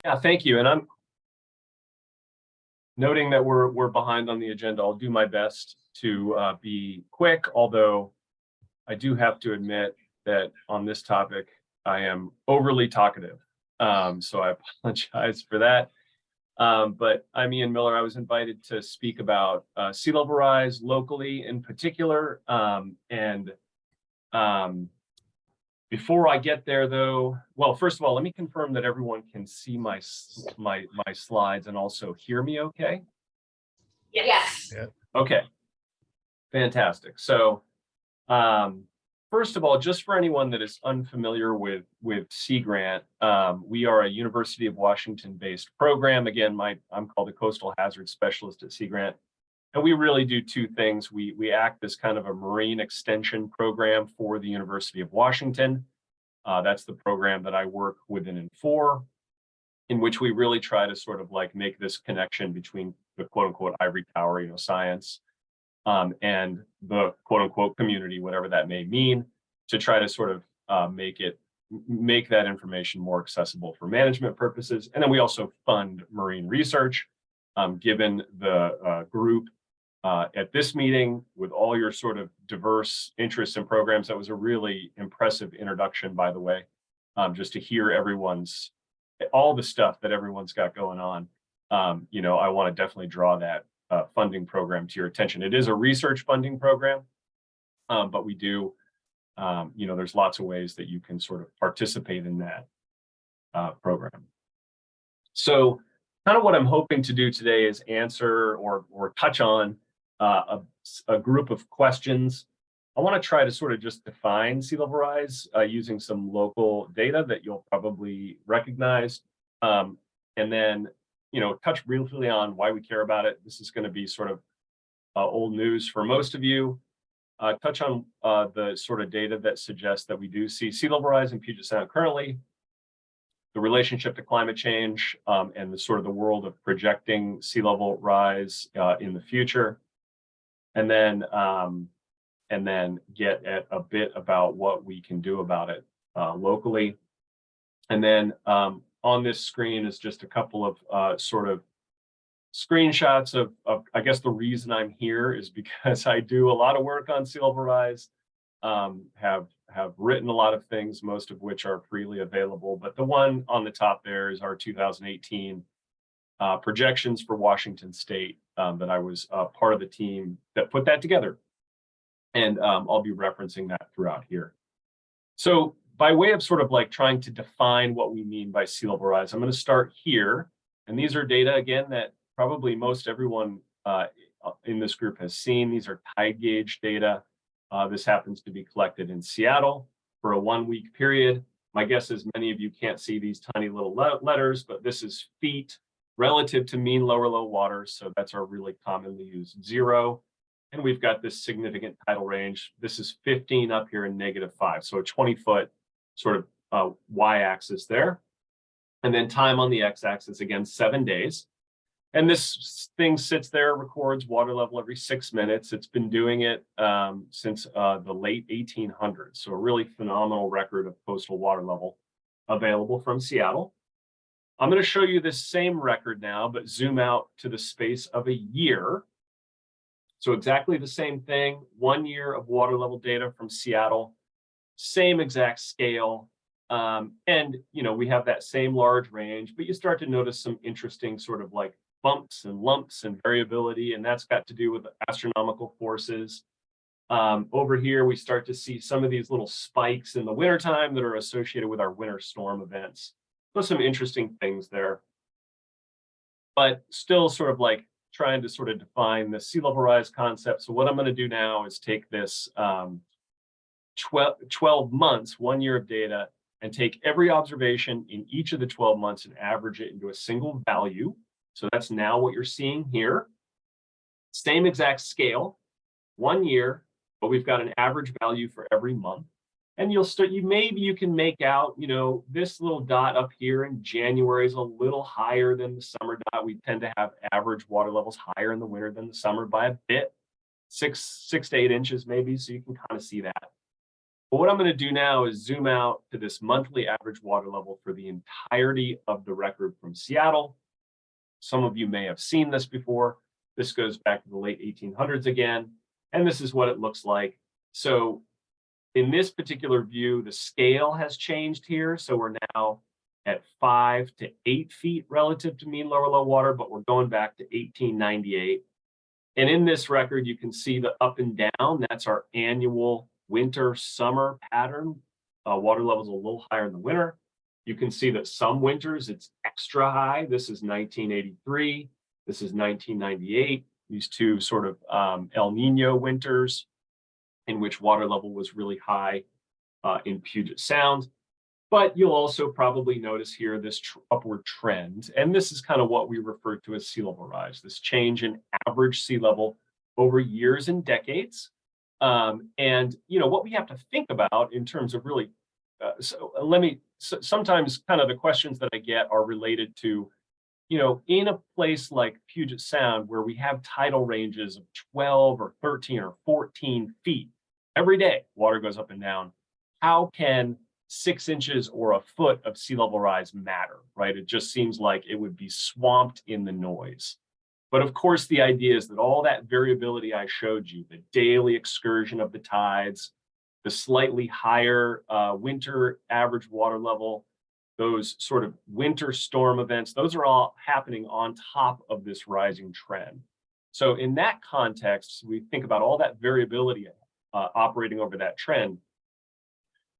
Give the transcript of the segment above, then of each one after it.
Yeah, thank you. And I'm noting that we're behind on the agenda. I'll do my best to be quick, although I do have to admit that on this topic, I am overly talkative. So I apologize for that. But I'm Ian Miller. I was invited to speak about sea level rise locally in particular. And before I get there, though, well, first of all, let me confirm that everyone can see my slides and also hear me okay? Yes. Yeah. Okay, fantastic. So first of all, just for anyone that is unfamiliar with Sea Grant, we are a University of Washington-based program. Again, I'm called a coastal hazard specialist at Sea Grant, and we really do two things. We act as kind of a marine extension program for the University of Washington. That's the program that I work within and for, in which we really try to sort of like make this connection between the quote unquote ivory tower, science, and the quote unquote community, whatever that may mean, to try to sort of make that information more accessible for management purposes. And then we also fund marine research, given the group at this meeting with all your sort of diverse interests and programs. That was a really impressive introduction, by the way, just to hear all the stuff that everyone's got going on. I want to definitely draw that funding program to your attention. It is a research funding program, but we do, there's lots of ways that you can sort of participate in that program. So kind of what I'm hoping to do today is answer or touch on a group of questions. I want to try to sort of just define sea level rise using some local data that you'll probably recognize, and then touch briefly on why we care about it. This is going to be sort of old news for most of you. Touch on the sort of data that suggests that we do see sea level rise in Puget Sound currently, the relationship to climate change, and the sort of the world of projecting sea level rise in the future, and then get at a bit about what we can do about it locally. And then on this screen is just a couple of sort of screenshots of I guess the reason I'm here is because I do a lot of work on sea level rise, have written a lot of things, most of which are freely available. But the one on the top there is our 2018 projections for Washington State, that I was part of the team that put that together. And I'll be referencing that throughout here. So by way of sort of like trying to define what we mean by sea level rise, I'm going to start here. And these are data, again, that probably most everyone in this group has seen. These are tide gauge data. This happens to be collected in Seattle for a 1-week period. My guess is many of you can't see these tiny little letters, but this is feet relative to mean lower low water. So that's our really commonly used 0. And we've got this significant tidal range. This is 15 up here and -5. So a 20-foot sort of y-axis there. And then time on the x-axis, again, 7 days. And this thing sits there, records water level every 6 minutes. It's been doing it since the late 1800s. So a really phenomenal record of coastal water level available from Seattle. I'm going to show you this same record now, but zoom out to the space of a year. So exactly the same thing, 1 year of water level data from Seattle, same exact scale. And, we have that same large range, but you start to notice some interesting sort of like bumps and lumps and variability, and that's got to do with astronomical forces. Over here, we start to see some of these little spikes in the wintertime that are associated with our winter storm events. So some interesting things there. But still sort of like trying to sort of define the sea level rise concept. So what I'm going to do now is take this 12 months, 1 year of data, and take every observation in each of the 12 months and average it into a single value. So that's now what you're seeing here. Same exact scale, 1 year, but we've got an average value for every month. And maybe you can make out, this little dot up here in January is a little higher than the summer dot. We tend to have average water levels higher in the winter than the summer by a bit, 6 to 8 inches maybe. So you can kind of see that. But what I'm going to do now is zoom out to this monthly average water level for the entirety of the record from Seattle. Some of you may have seen this before. This goes back to the late 1800s again, and this is what it looks like. So in this particular view, the scale has changed here. So we're now at 5 to 8 feet relative to mean lower low water, but we're going back to 1898. And in this record, you can see the up and down. That's our annual winter summer pattern. Water levels a little higher in the winter. You can see that some winters it's extra high. This is 1983. This is 1998. These two sort of El Nino winters in which water level was really high in Puget Sound. But you'll also probably notice here this upward trend. And this is kind of what we refer to as sea level rise, this change in average sea level over years and decades. And, you know, what we have to think about in terms of really, sometimes kind of the questions that I get are related to, you know, in a place like Puget Sound, where we have tidal ranges of 12 or 13 or 14 feet every day, water goes up and down. How can 6 inches or a foot of sea level rise matter, right? It just seems like it would be swamped in the noise. But of course, the idea is that all that variability I showed you, the daily excursion of the tides, the slightly higher winter average water level, those sort of winter storm events, those are all happening on top of this rising trend. So in that context, we think about all that variability operating over that trend,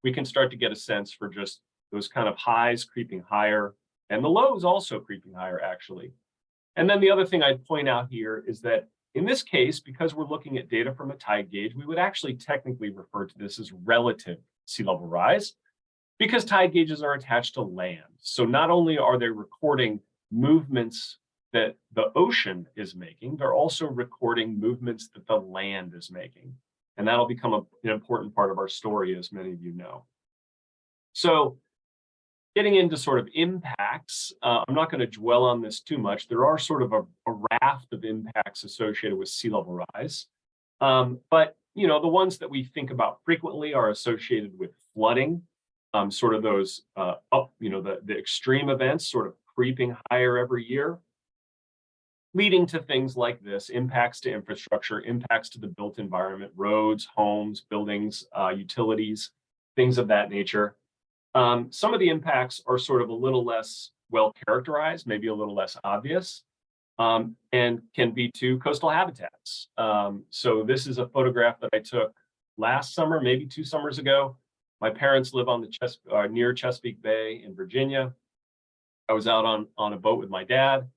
we can start to get a sense for just those kind of highs creeping higher and the lows also creeping higher, actually. And then the other thing I'd point out here is that in this case, because we're looking at data from a tide gauge, we would actually technically refer to this as relative sea level rise, because tide gauges are attached to land. So not only are they recording movements that the ocean is making, they're also recording movements that the land is making. And that'll become an important part of our story, as many of you know. So getting into sort of impacts, I'm not going to dwell on this too much. There are sort of a raft of impacts associated with sea level rise. But, you know, the ones that we think about frequently are associated with flooding, sort of those the extreme events sort of creeping higher every year, leading to things like this: impacts to infrastructure, impacts to the built environment, roads, homes, buildings, utilities, things of that nature. Some of the impacts are sort of a little less well characterized, maybe a little less obvious, and can be to coastal habitats. So this is a photograph that I took last summer, maybe 2 summers ago. My parents live on the near Chesapeake Bay in Virginia. I was out on a boat with my dad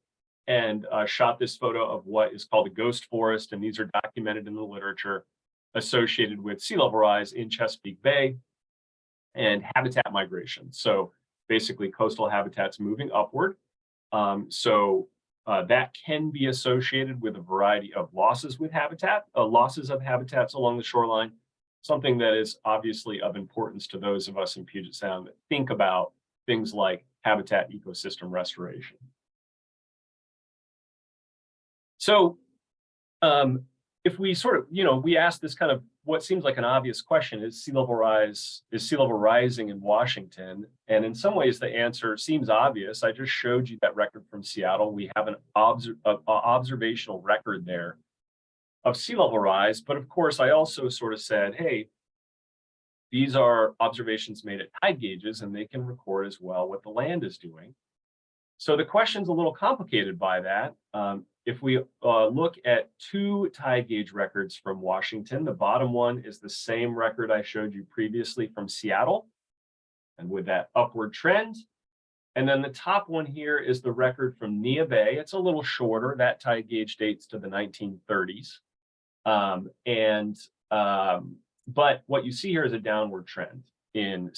and shot this photo of what is called a ghost forest. And these are documented in the literature associated with sea level rise in Chesapeake Bay and habitat migration. So basically coastal habitats moving upward. That can be associated with a variety of losses of habitats along the shoreline, something that is obviously of importance to those of us in Puget Sound that think about things like habitat ecosystem restoration. So if we sort of, we ask this kind of what seems like an obvious question: is sea level rising in Washington? And in some ways, the answer seems obvious. I just showed you that record from Seattle. We have an observational record there of sea level rise. But of course, I also sort of said, hey, these are observations made at tide gauges, and they can record as well what the land is doing. So the question's a little complicated by that. If we look at 2 tide gauge records from Washington, the bottom one is the same record I showed you previously from Seattle, and with that upward trend. And then the top one here is the record from Neah Bay. It's a little shorter. That tide gauge dates to the 1930s. But what you see here is a downward trend in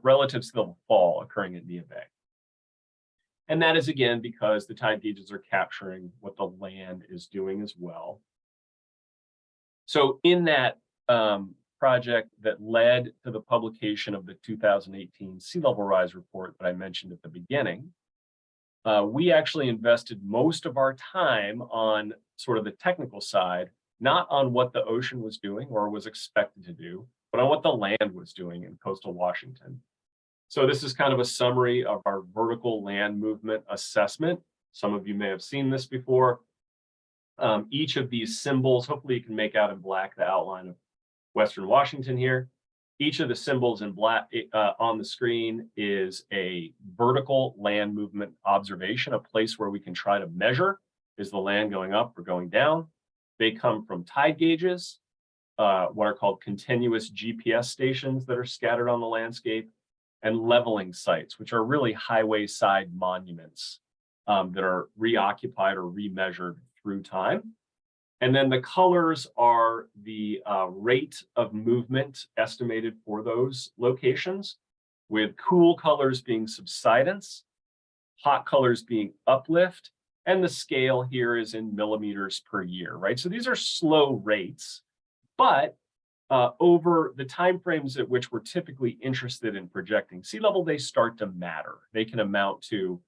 relative sea level fall occurring at Neah Bay. And that is, again, because the tide gauges are capturing what the land is doing as well. So in that project that led to the publication of the 2018 Sea Level Rise report that I mentioned at the beginning, we actually invested most of our time on sort of the technical side, not on what the ocean was doing or was expected to do, but on what the land was doing in coastal Washington. So this is kind of a summary of our vertical land movement assessment. Some of you may have seen this before. Each of these symbols, hopefully you can make out in black the outline of Western Washington here. Each of the symbols in black on the screen is a vertical land movement observation, a place where we can try to measure, is the land going up or going down? They come from tide gauges, what are called continuous GPS stations that are scattered on the landscape, and leveling sites, which are really highway side monuments that are reoccupied or remeasured through time. And then the colors are the rate of movement estimated for those locations, with cool colors being subsidence, hot colors being uplift, and the scale here is in millimeters per year, right? So these are slow rates, but over the timeframes at which we're typically interested in projecting sea level, they start to matter. They can amount to,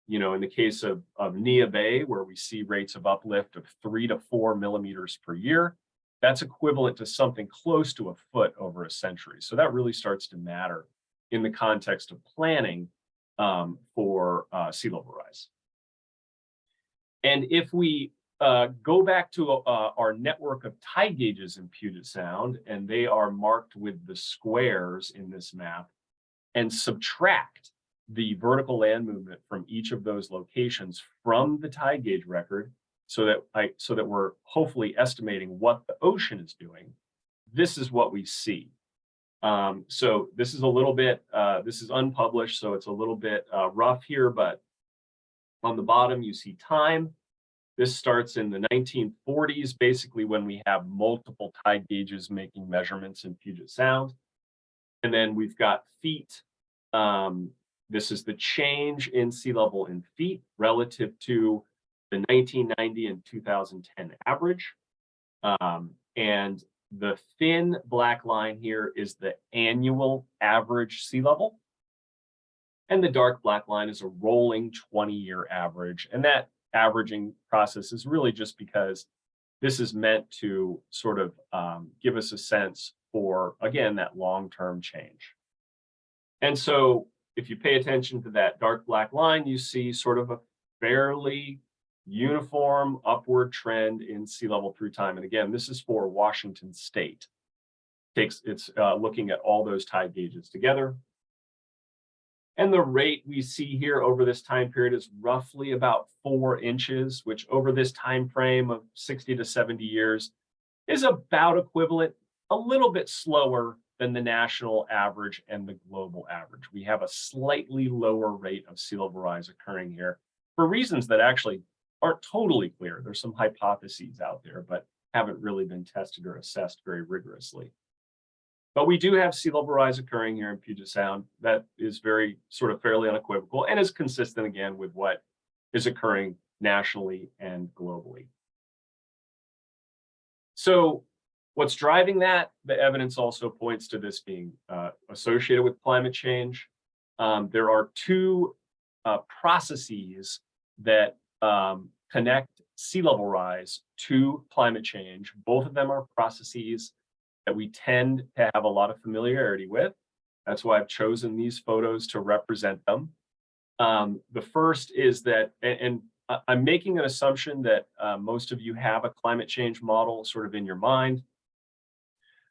in the case of Nia Bay, where we see rates of uplift of 3 to 4 millimeters per year, that's equivalent to something close to a foot over a century. So that really starts to matter in the context of planning for sea level rise. And if we go back to our network of tide gauges in Puget Sound, and they are marked with the squares in this map, and subtract the vertical land movement from each of those locations from the tide gauge record, so that we're hopefully estimating what the ocean is doing, this is what we see. So this is a little bit, this is unpublished, so it's a little bit rough here, but on the bottom you see time. This starts in the 1940s, basically when we have multiple tide gauges making measurements in Puget Sound. And then we've got feet. This is the change in sea level in feet relative to the 1990 and 2010 average. And the thin black line here is the annual average sea level. And the dark black line is a rolling 20-year average. And that averaging process is really just because this is meant to sort of give us a sense for, again, that long-term change. And so if you pay attention to that dark black line, you see sort of a fairly uniform upward trend in sea level through time. And again, this is for Washington State. It's looking at all those tide gauges together. And the rate we see here over this time period is roughly about 4 inches, which over this time frame of 60 to 70 years is about equivalent, a little bit slower than the national average and the global average. We have a slightly lower rate of sea level rise occurring here for reasons that actually aren't totally clear. There's some hypotheses out there, but haven't really been tested or assessed very rigorously. But we do have sea level rise occurring here in Puget Sound that is very sort of fairly unequivocal and is consistent again with what is occurring nationally and globally. So what's driving that? The evidence also points to this being associated with climate change. There are two processes that connect sea level rise to climate change. Both of them are processes that we tend to have a lot of familiarity with. That's why I've chosen these photos to represent them. The first is that, and I'm making an assumption that most of you have a climate change model sort of in your mind.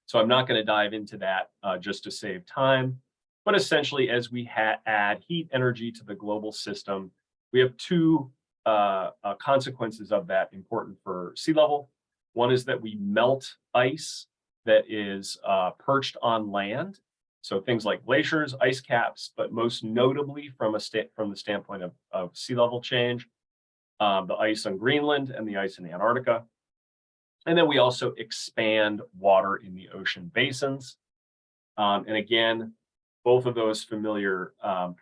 So I'm not going to dive into that just to save time. But essentially, as we add heat energy to the global system, we have two consequences of that important for sea level. One is that we melt ice that is perched on land. So things like glaciers, ice caps, but most notably from the standpoint of sea level change, the ice on Greenland and the ice in Antarctica. And then we also expand water in the ocean basins. And again, both of those familiar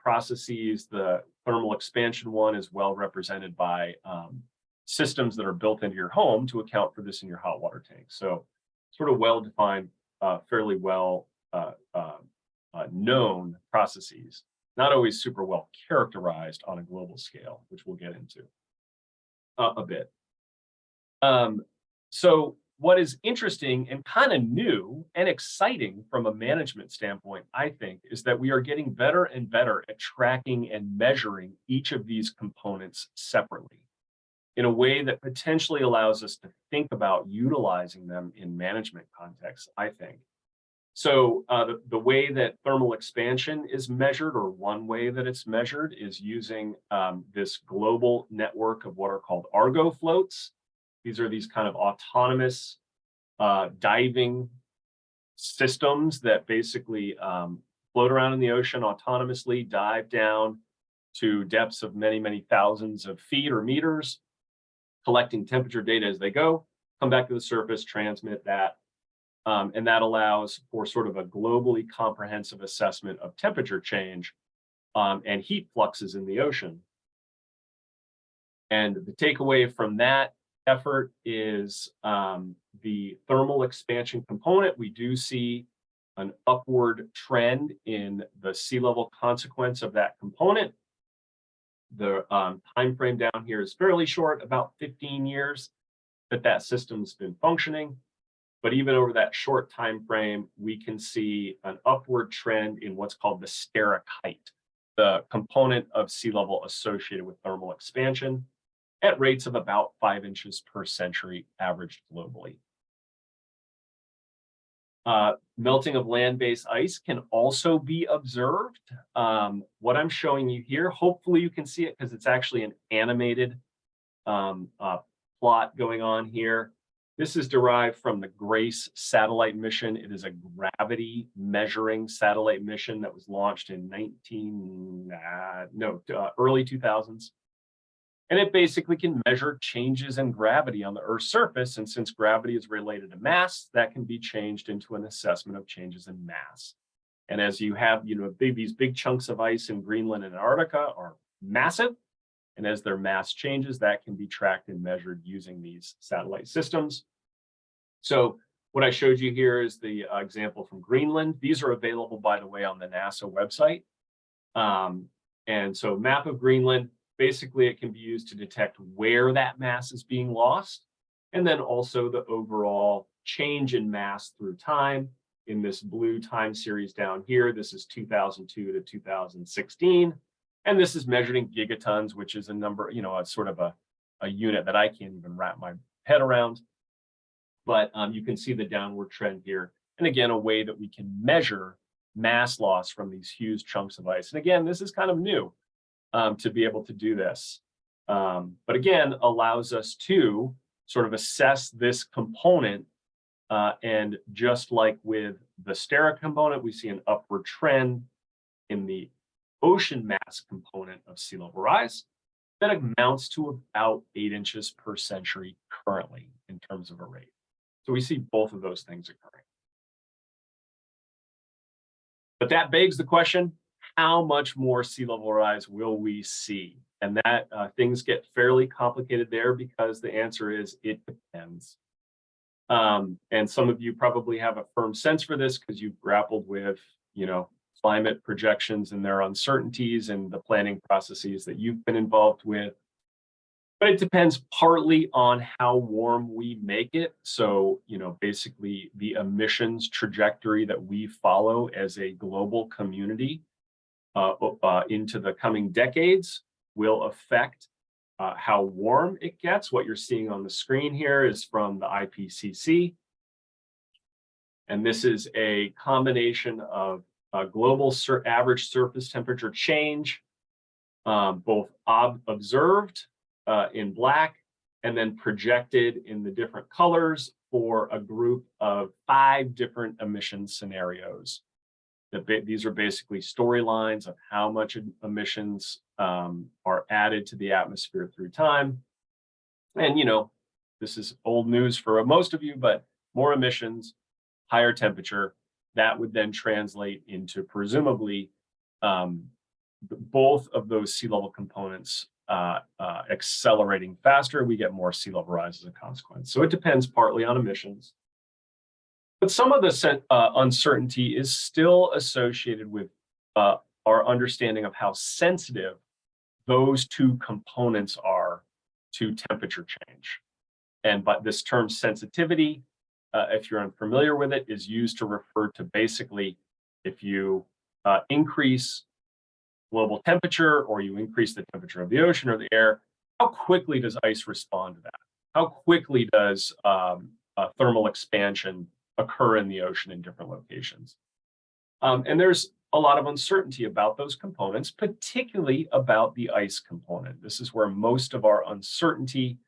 processes, the thermal expansion one is well represented by systems that are built into your home to account for this in your hot water tank. So sort of well-defined, fairly well known processes, not always super well characterized on a global scale, which we'll get into a bit. So what is interesting and kind of new and exciting from a management standpoint, I think, is that we are getting better and better at tracking and measuring each of these components separately in a way that potentially allows us to think about utilizing them in management contexts, I think. So the way that thermal expansion is measured, or one way that it's measured, is using this global network of what are called Argo floats. These are these kind of autonomous diving systems that basically float around in the ocean autonomously, dive down to depths of many, many thousands of feet or meters, collecting temperature data as they go, come back to the surface, transmit that. And that allows for sort of a globally comprehensive assessment of temperature change and heat fluxes in the ocean. And the takeaway from that effort is the thermal expansion component. We do see an upward trend in the sea level consequence of that component. The time frame down here is fairly short, about 15 years that system's been functioning. But even over that short time frame, we can see an upward trend in what's called the steric height, the component of sea level associated with thermal expansion, at rates of about 5 inches per century averaged globally. Melting of land-based ice can also be observed. What I'm showing you here, hopefully you can see it because it's actually an animated plot going on here. This is derived from the GRACE satellite mission. It is a gravity measuring satellite mission that was launched in early 2000s. And it basically can measure changes in gravity on the Earth's surface. And since gravity is related to mass, that can be changed into an assessment of changes in mass. And as you have, these big chunks of ice in Greenland and Antarctica are massive. And as their mass changes, that can be tracked and measured using these satellite systems. So what I showed you here is the example from Greenland. These are available, by the way, on the NASA website. And so map of Greenland, basically it can be used to detect where that mass is being lost, and then also the overall change in mass through time. In this blue time series down here, this is 2002 to 2016. And this is measured in gigatons, which is a number, a sort of a unit that I can't even wrap my head around. But you can see the downward trend here. And again, a way that we can measure mass loss from these huge chunks of ice. And again, this is kind of new to be able to do this. But again, allows us to sort of assess this component. And just like with the steric component, we see an upward trend in the ocean mass component of sea level rise that amounts to about 8 inches per century currently in terms of a rate. So we see both of those things occurring. But that begs the question, how much more sea level rise will we see? And that things get fairly complicated there because the answer is it depends. And some of you probably have a firm sense for this because you've grappled with, climate projections and their uncertainties and the planning processes that you've been involved with. But it depends partly on how warm we make it. So, basically the emissions trajectory that we follow as a global community into the coming decades will affect how warm it gets. What you're seeing on the screen here is from the IPCC. And this is a combination of global average surface temperature change, both observed in black and then projected in the different colors for a group of 5 different emission scenarios. These are basically storylines of how much emissions are added to the atmosphere through time. And, this is old news for most of you, but more emissions, higher temperature, that would then translate into presumably both of those sea level components accelerating faster. We get more sea level rise as a consequence. So it depends partly on emissions. But some of the uncertainty is still associated with our understanding of how sensitive those two components are to temperature change. And by this term sensitivity if you're unfamiliar with it, is used to refer to basically if you increase global temperature or you increase the temperature of the ocean or the air, how quickly does ice respond to that? How quickly does thermal expansion occur in the ocean in different locations? And there's a lot of uncertainty about those components, particularly about the ice component. This is where most of our uncertainty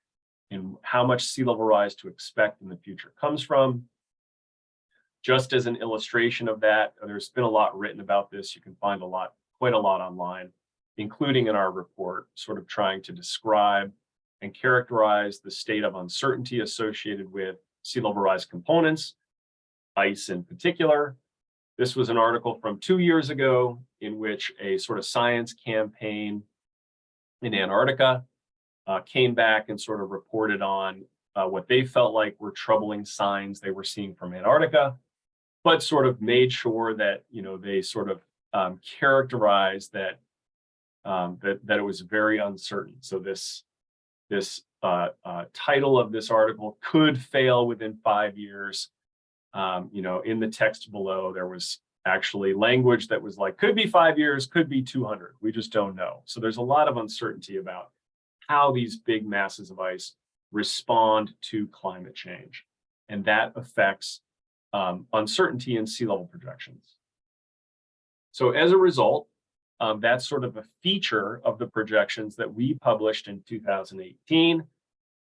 in how much sea level rise to expect in the future comes from. Just as an illustration of that, there's been a lot written about this. You can find quite a lot online, including in our report, sort of trying to describe and characterize the state of uncertainty associated with sea level rise components, ice in particular. This was an article from 2 years ago in which a sort of science campaign in Antarctica came back and sort of reported on what they felt like were troubling signs they were seeing from Antarctica, but sort of made sure that, they sort of characterized that it was very uncertain. So this title of this article, could fail within 5 years. In the text below, there was actually language that was like, could be 5 years, could be 200. We just don't know. So there's a lot of uncertainty about how these big masses of ice respond to climate change. And that affects uncertainty in sea level projections. So as a result, that's sort of a feature of the projections that we published in 2018.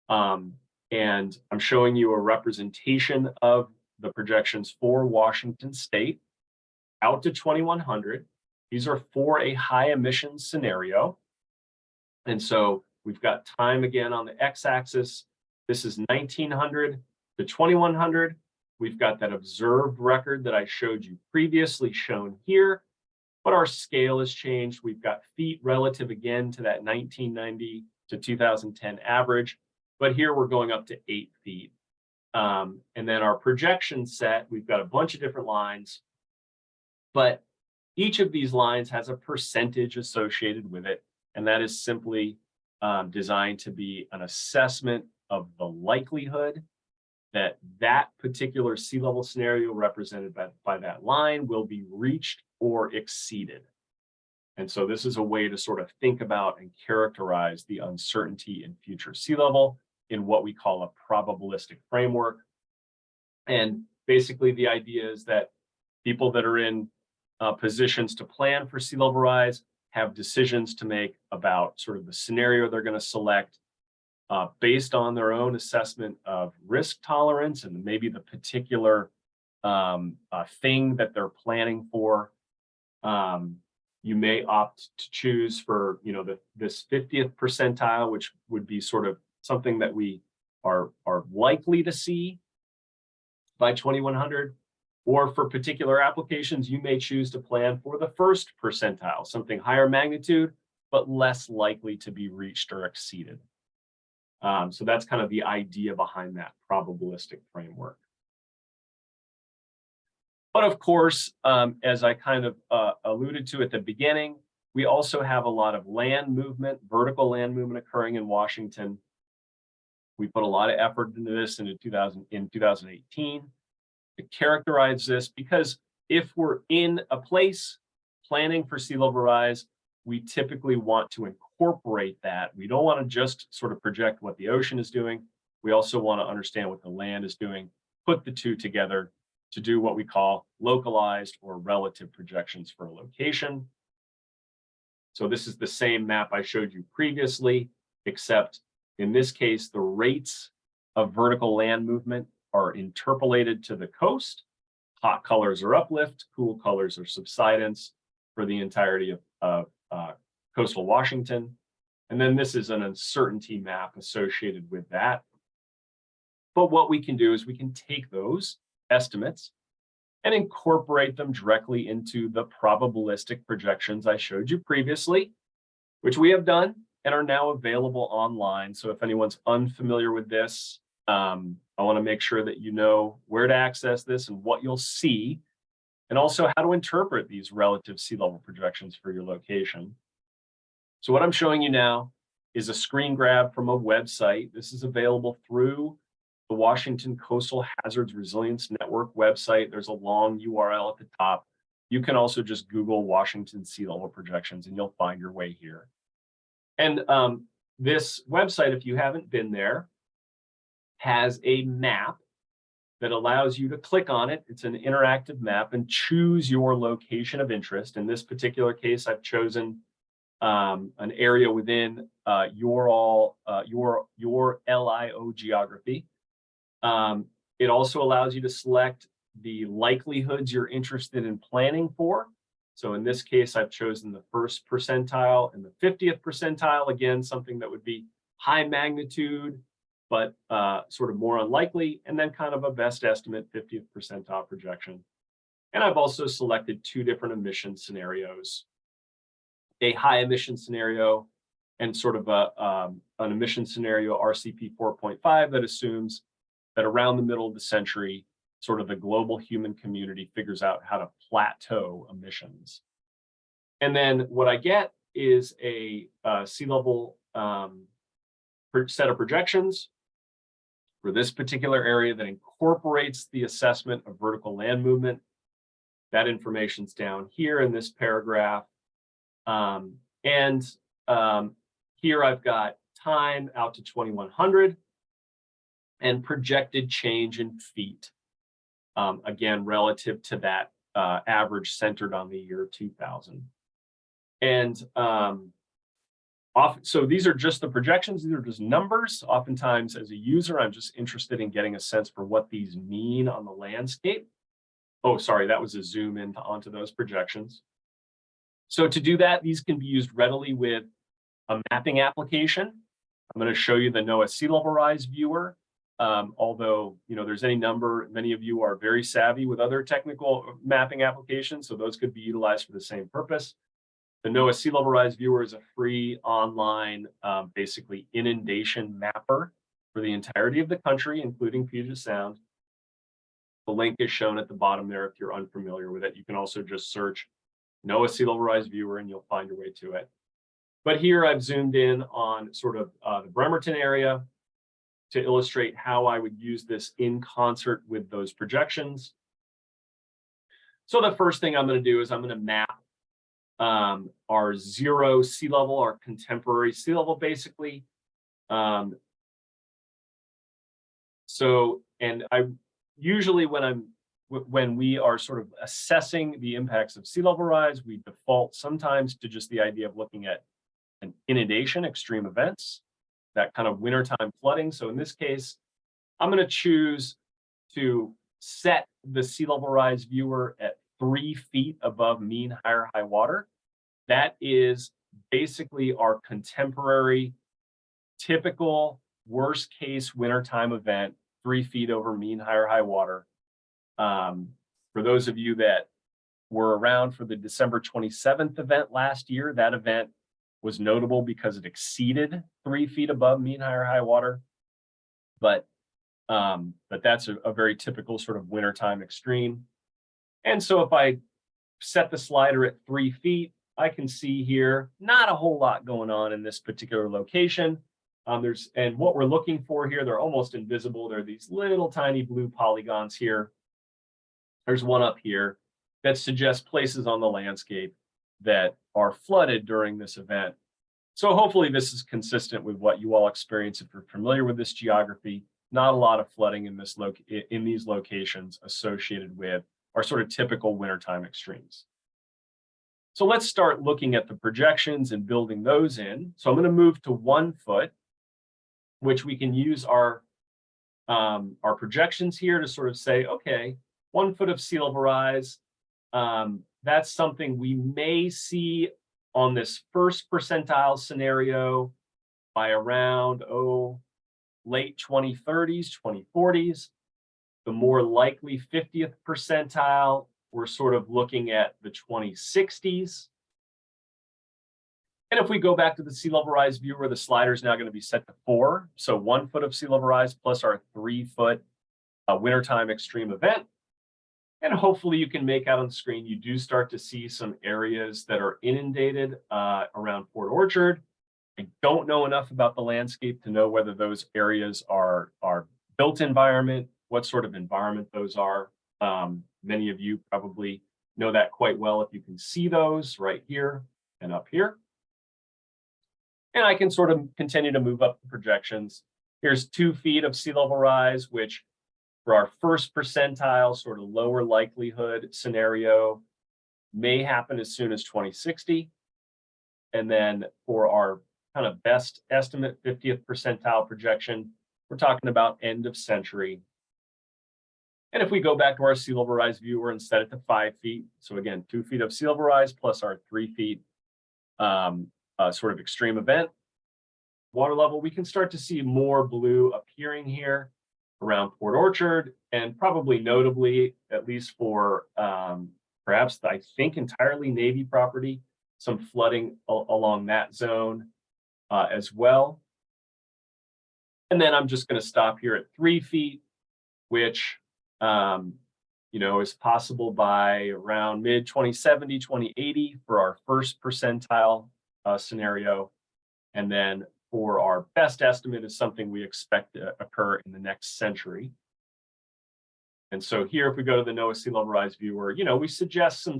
And I'm showing you a representation of the projections for Washington State out to 2100. These are for a high emissions scenario. And so we've got time again on the x-axis. This is 1900 to 2100. We've got that observed record that I showed you previously shown here, but our scale has changed. We've got feet relative again to that 1990 to 2010 average, but here we're going up to 8 feet. And then our projection set, we've got a bunch of different lines, but each of these lines has a percentage associated with it. And that is simply designed to be an assessment of the likelihood that that particular sea level scenario represented by that line will be reached or exceeded. And so this is a way to sort of think about and characterize the uncertainty in future sea level in what we call a probabilistic framework. And basically the idea is that people that are in positions to plan for sea level rise have decisions to make about sort of the scenario they're going to select based on their own assessment of risk tolerance and maybe the particular thing that they're planning for. You may opt to choose for, this 50th percentile, which would be sort of something that we are likely to see by 2100. Or for particular applications, you may choose to plan for the first percentile, something higher magnitude, but less likely to be reached or exceeded. So that's kind of the idea behind that probabilistic framework. But of course, as I kind of alluded to at the beginning, we also have a lot of land movement, vertical land movement occurring in Washington. We put a lot of effort into this in 2018 to characterize this, because if we're in a place planning for sea level rise, we typically want to incorporate that. We don't want to just sort of project what the ocean is doing. We also want to understand what the land is doing, put the two together to do what we call localized or relative projections for a location. So this is the same map I showed you previously, except in this case, the rates of vertical land movement are interpolated to the coast. Hot colors are uplift, cool colors are subsidence for the entirety of coastal Washington. And then this is an uncertainty map associated with that. But what we can do is we can take those estimates and incorporate them directly into the probabilistic projections I showed you previously, which we have done and are now available online. So if anyone's unfamiliar with this, I want to make sure that you know where to access this and what you'll see, and also how to interpret these relative sea level projections for your location. So what I'm showing you now is a screen grab from a website. This is available through the Washington Coastal Hazards Resilience Network website. There's a long URL at the top. You can also just Google Washington sea level projections and you'll find your way here. And this website, if you haven't been there, has a map that allows you to click on it. It's an interactive map and choose your location of interest. In this particular case, I've chosen an area within your LIO geography. It also allows you to select the likelihoods you're interested in planning for. So in this case, I've chosen the 1st percentile and the 50th percentile. Again, something that would be high magnitude, but sort of more unlikely, and then kind of a best estimate 50th percentile projection. And I've also selected 2 different emission scenarios, a high emission scenario and sort of an emission scenario RCP 4.5 that assumes that around the middle of the century, sort of the global human community figures out how to plateau emissions. And then what I get is a sea level set of projections for this particular area that incorporates the assessment of vertical land movement. That information's down here in this paragraph. Here I've got time out to 2100 and projected change in feet. Again, relative to that average centered on the year 2000. And so these are just the projections. These are just numbers. Oftentimes as a user, I'm just interested in getting a sense for what these mean on the landscape. Oh, sorry, that was a zoom in onto those projections. So to do that, these can be used readily with a mapping application. I'm going to show you the NOAA Sea Level Rise viewer. Although, there's many of you are very savvy with other technical mapping applications, so those could be utilized for the same purpose. The NOAA Sea Level Rise viewer is a free online, basically inundation mapper for the entirety of the country, including Puget Sound. The link is shown at the bottom there if you're unfamiliar with it. You can also just search NOAA Sea Level Rise viewer and you'll find your way to it. But here I've zoomed in on sort of the Bremerton area to illustrate how I would use this in concert with those projections. So the first thing I'm going to do is I'm going to map our 0 sea level, our contemporary sea level, basically. And I usually when we are sort of assessing the impacts of sea level rise, we default sometimes to just the idea of looking at an inundation, extreme events, that kind of wintertime flooding. So in this case, I'm going to choose to set the sea level rise viewer at 3 feet above mean higher high water. That is basically our contemporary, typical worst case wintertime event, 3 feet over mean higher high water. For those of you that were around for the December 27th event last year, that event was notable because it exceeded 3 feet above mean higher high water. But that's a very typical sort of wintertime extreme. And so if I set the slider at 3 feet, I can see here not a whole lot going on in this particular location. And what we're looking for here, they're almost invisible. There are these little tiny blue polygons here. There's one up here that suggests places on the landscape that are flooded during this event. So hopefully this is consistent with what you all experience if you're familiar with this geography. Not a lot of flooding in these locations associated with our sort of typical wintertime extremes. So let's start looking at the projections and building those in. So I'm going to move to 1 foot, which we can use our projections here to sort of say, okay, 1 foot of sea level rise. That's something we may see on this 1st percentile scenario by around, late 2030s, 2040s. The more likely 50th percentile, we're sort of looking at the 2060s. And if we go back to the sea level rise viewer, the slider is now going to be set to 4. So 1 foot of sea level rise plus our 3 foot wintertime extreme event. And hopefully you can make out on the screen, you do start to see some areas that are inundated around Port Orchard. I don't know enough about the landscape to know whether those areas are built environment, what sort of environment those are. Many of you probably know that quite well if you can see those right here and up here. And I can sort of continue to move up the projections. Here's 2 feet of sea level rise, which for our first percentile, sort of lower likelihood scenario, may happen as soon as 2060. And then for our kind of best estimate, 50th percentile projection, we're talking about end of century. And if we go back to our sea level rise viewer and set it to 5 feet, so again, 2 feet of sea level rise plus our 3 feet sort of extreme event water level, we can start to see more blue appearing here around Port Orchard, and probably notably, at least for perhaps I think entirely Navy property, some flooding along that zone as well. And then I'm just going to stop here at 3 feet, which is possible by around mid 2070, 2080 for our first percentile scenario. And then for our best estimate is something we expect to occur in the next century. And so here, if we go to the NOAA Sea Level Rise viewer, we suggest some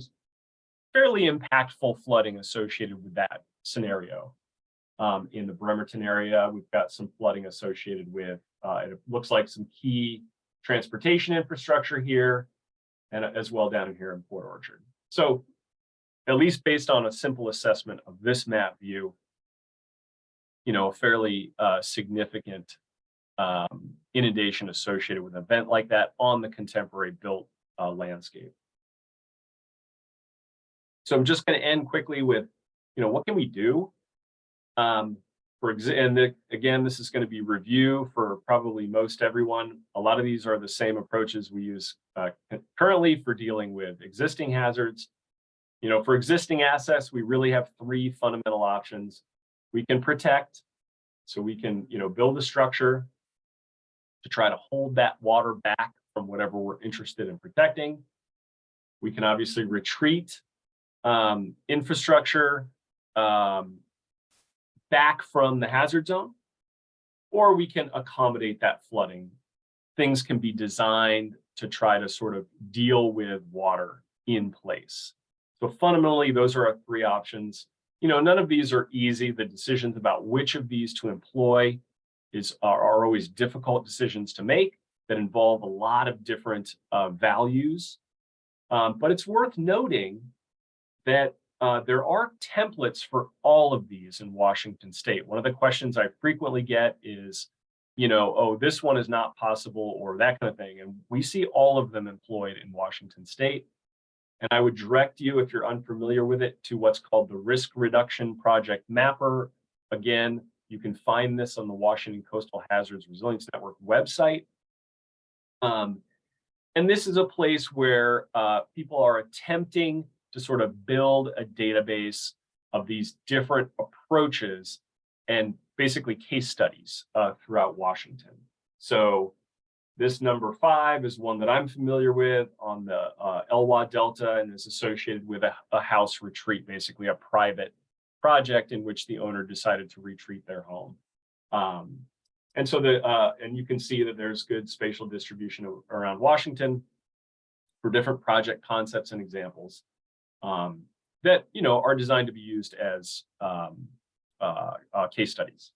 fairly impactful flooding associated with that scenario. In the Bremerton area, we've got some flooding associated with, it looks like some key transportation infrastructure here, and as well down in here in Port Orchard. So at least based on a simple assessment of this map view, a fairly significant inundation associated with an event like that on the contemporary built landscape. So I'm just going to end quickly with, what can we do? Again, this is going to be review for probably most everyone. A lot of these are the same approaches we use currently for dealing with existing hazards. For existing assets, we really have 3 fundamental options. We can protect, so we can, build a structure to try to hold that water back from whatever we're interested in protecting. We can obviously retreat infrastructure back from the hazard zone, or we can accommodate that flooding. Things can be designed to try to sort of deal with water in place. So fundamentally, those are our 3 options. None of these are easy. The decisions about which of these to employ are always difficult decisions to make that involve a lot of different values. But it's worth noting that there are templates for all of these in Washington State. One of the questions I frequently get is, oh, this one is not possible, or that kind of thing. And we see all of them employed in Washington State. And I would direct you, if you're unfamiliar with it, to what's called the Risk Reduction Project Mapper. Again, you can find this on the Washington Coastal Hazards Resilience Network website. And this is a place where people are attempting to sort of build a database of these different approaches and basically case studies throughout Washington. So this number 5 is one that I'm familiar with on the Elwha Delta, and is associated with a house retreat, basically a private project in which the owner decided to retreat their home. And so and you can see that there's good spatial distribution around Washington for different project concepts and examples that are designed to be used as case studies.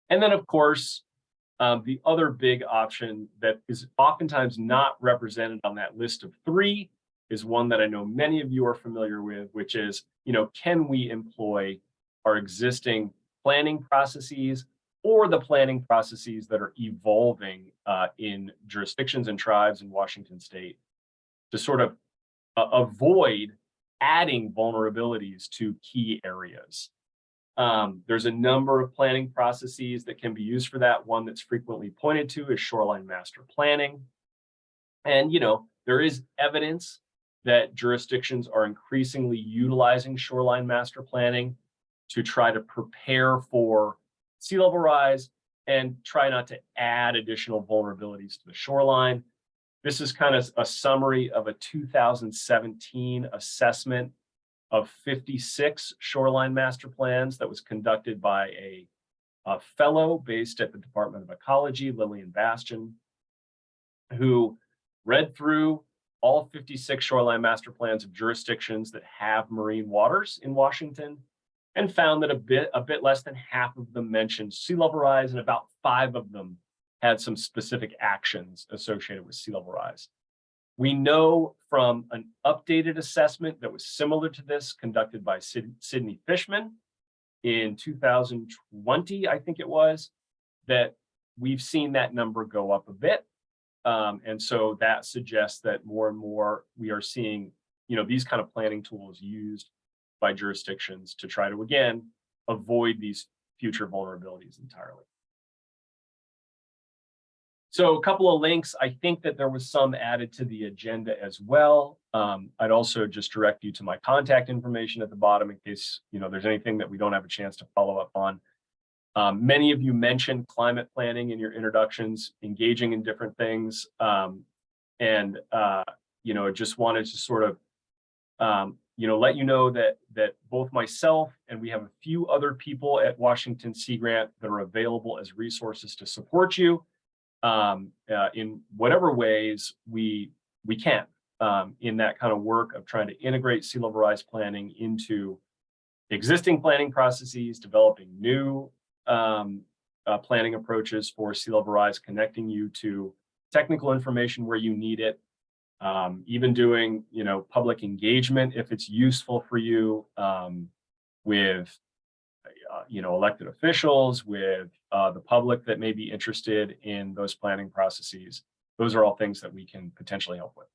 And then, of course, the other big option that is oftentimes not represented on that list of 3 is one that I know many of you are familiar with, which is, can we employ our existing planning processes or the planning processes that are evolving in jurisdictions and tribes in Washington State to sort of avoid adding vulnerabilities to key areers. There's a number of planning processes that can be used for that. One that's frequently pointed to is shoreline master planning. And, there is evidence that jurisdictions are increasingly utilizing shoreline master planning to try to prepare for sea level rise and try not to add additional vulnerabilities to the shoreline. This is kind of a summary of a 2017 assessment of 56 shoreline master plans that was conducted by a a fellow based at the Department of Ecology, Lillian Bastian, who read through all 56 shoreline master plans of jurisdictions that have marine waters in Washington, and found that a bit less than half of them mentioned sea level rise, and about 5 of them had some specific actions associated with sea level rise. We know from an updated assessment that was similar to this conducted by Sydney Fishman in 2020, I think it was, that we've seen that number go up a bit. And so that suggests that more and more we are seeing, these kind of planning tools used by jurisdictions to try to, again, avoid these future vulnerabilities entirely. So a couple of links. I think that there was some added to the agenda as well. I'd also just direct you to my contact information at the bottom in case there's anything that we don't have a chance to follow up on. Many of you mentioned climate planning in your introductions, engaging in different things. Just wanted to sort of, let you know that both myself and we have a few other people at Washington Sea Grant that are available as resources to support you in whatever ways we can in that kind of work of trying to integrate sea level rise planning into existing planning processes, developing new planning approaches for sea level rise, connecting you to technical information where you need it, even doing public engagement if it's useful for you with elected officials, with the public that may be interested in those planning processes. Those are all things that we can potentially help with.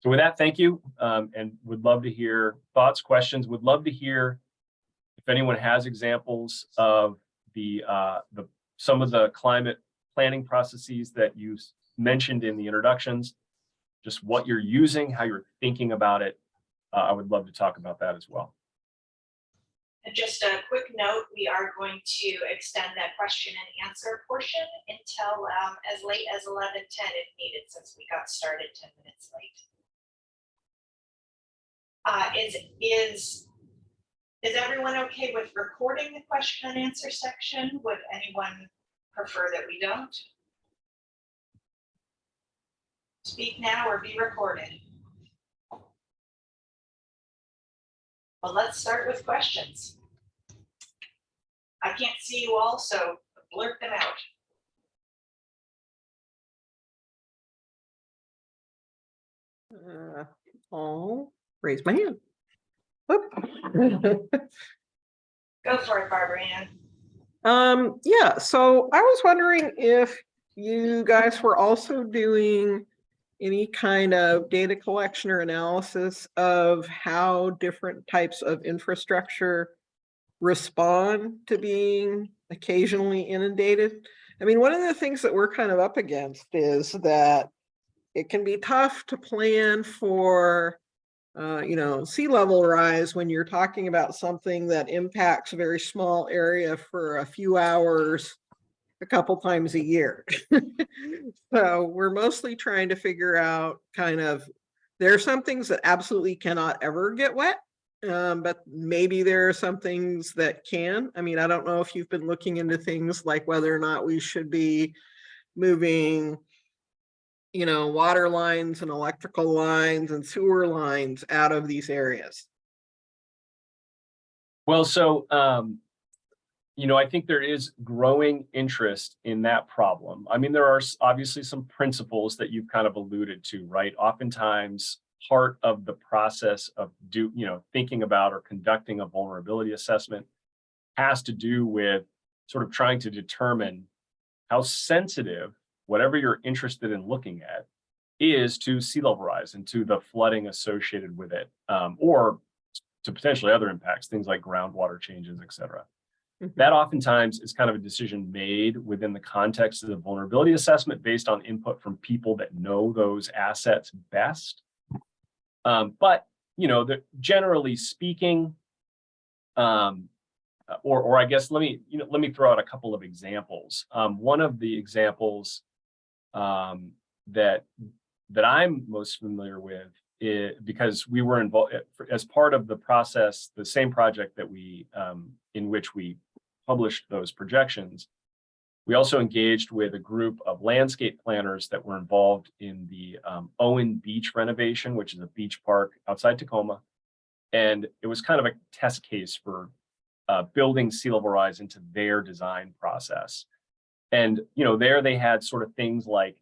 So with that, thank you, and would love to hear thoughts, questions. Would love to hear if anyone has examples of some of the climate planning processes that you mentioned in the introductions, just what you're using, how you're thinking about it. I would love to talk about that as well. And just a quick note, we are going to extend that question and answer portion until as late as 11:10 if needed, since we got started 10 minutes late. Is everyone okay with recording the question and answer section? Would anyone prefer that we don't? Speak now or be recorded. Well, let's start with questions. I can't see you all, so blurt them out. I'll raise my hand. Go for it, Barbara Ann. Yeah, so I was wondering if you guys were also doing any kind of data collection or analysis of how different types of infrastructure respond to being occasionally inundated. I mean, one of the things that we're kind of up against is that it can be tough to plan for sea level rise when you're talking about something that impacts a very small area for a few hours a couple times a year. So we're mostly trying to figure out there are some things that absolutely cannot ever get wet, but maybe there are some things that can. I mean, I don't know if you've been looking into things like whether or not we should be moving water lines and electrical lines and sewer lines out of these areas. Well, so, I think there is growing interest in that problem. I mean, there are obviously some principles that you've kind of alluded to, right? Oftentimes, part of the process of thinking about or conducting a vulnerability assessment has to do with sort of trying to determine how sensitive whatever you're interested in looking at is to sea level rise and to the flooding associated with it, or to potentially other impacts, things like groundwater changes, et cetera. That oftentimes is kind of a decision made within the context of the vulnerability assessment based on input from people that know those assets best. But generally speaking, or I guess let me throw out a couple of examples. One of the examples that I'm most familiar with is because we were involved as part of the process, the same project that in which we published those projections, we also engaged with a group of landscape planners that were involved in the Owen Beach renovation, which is a beach park outside Tacoma. And it was kind of a test case for building sea level rise into their design process. And, you know, there they had sort of things like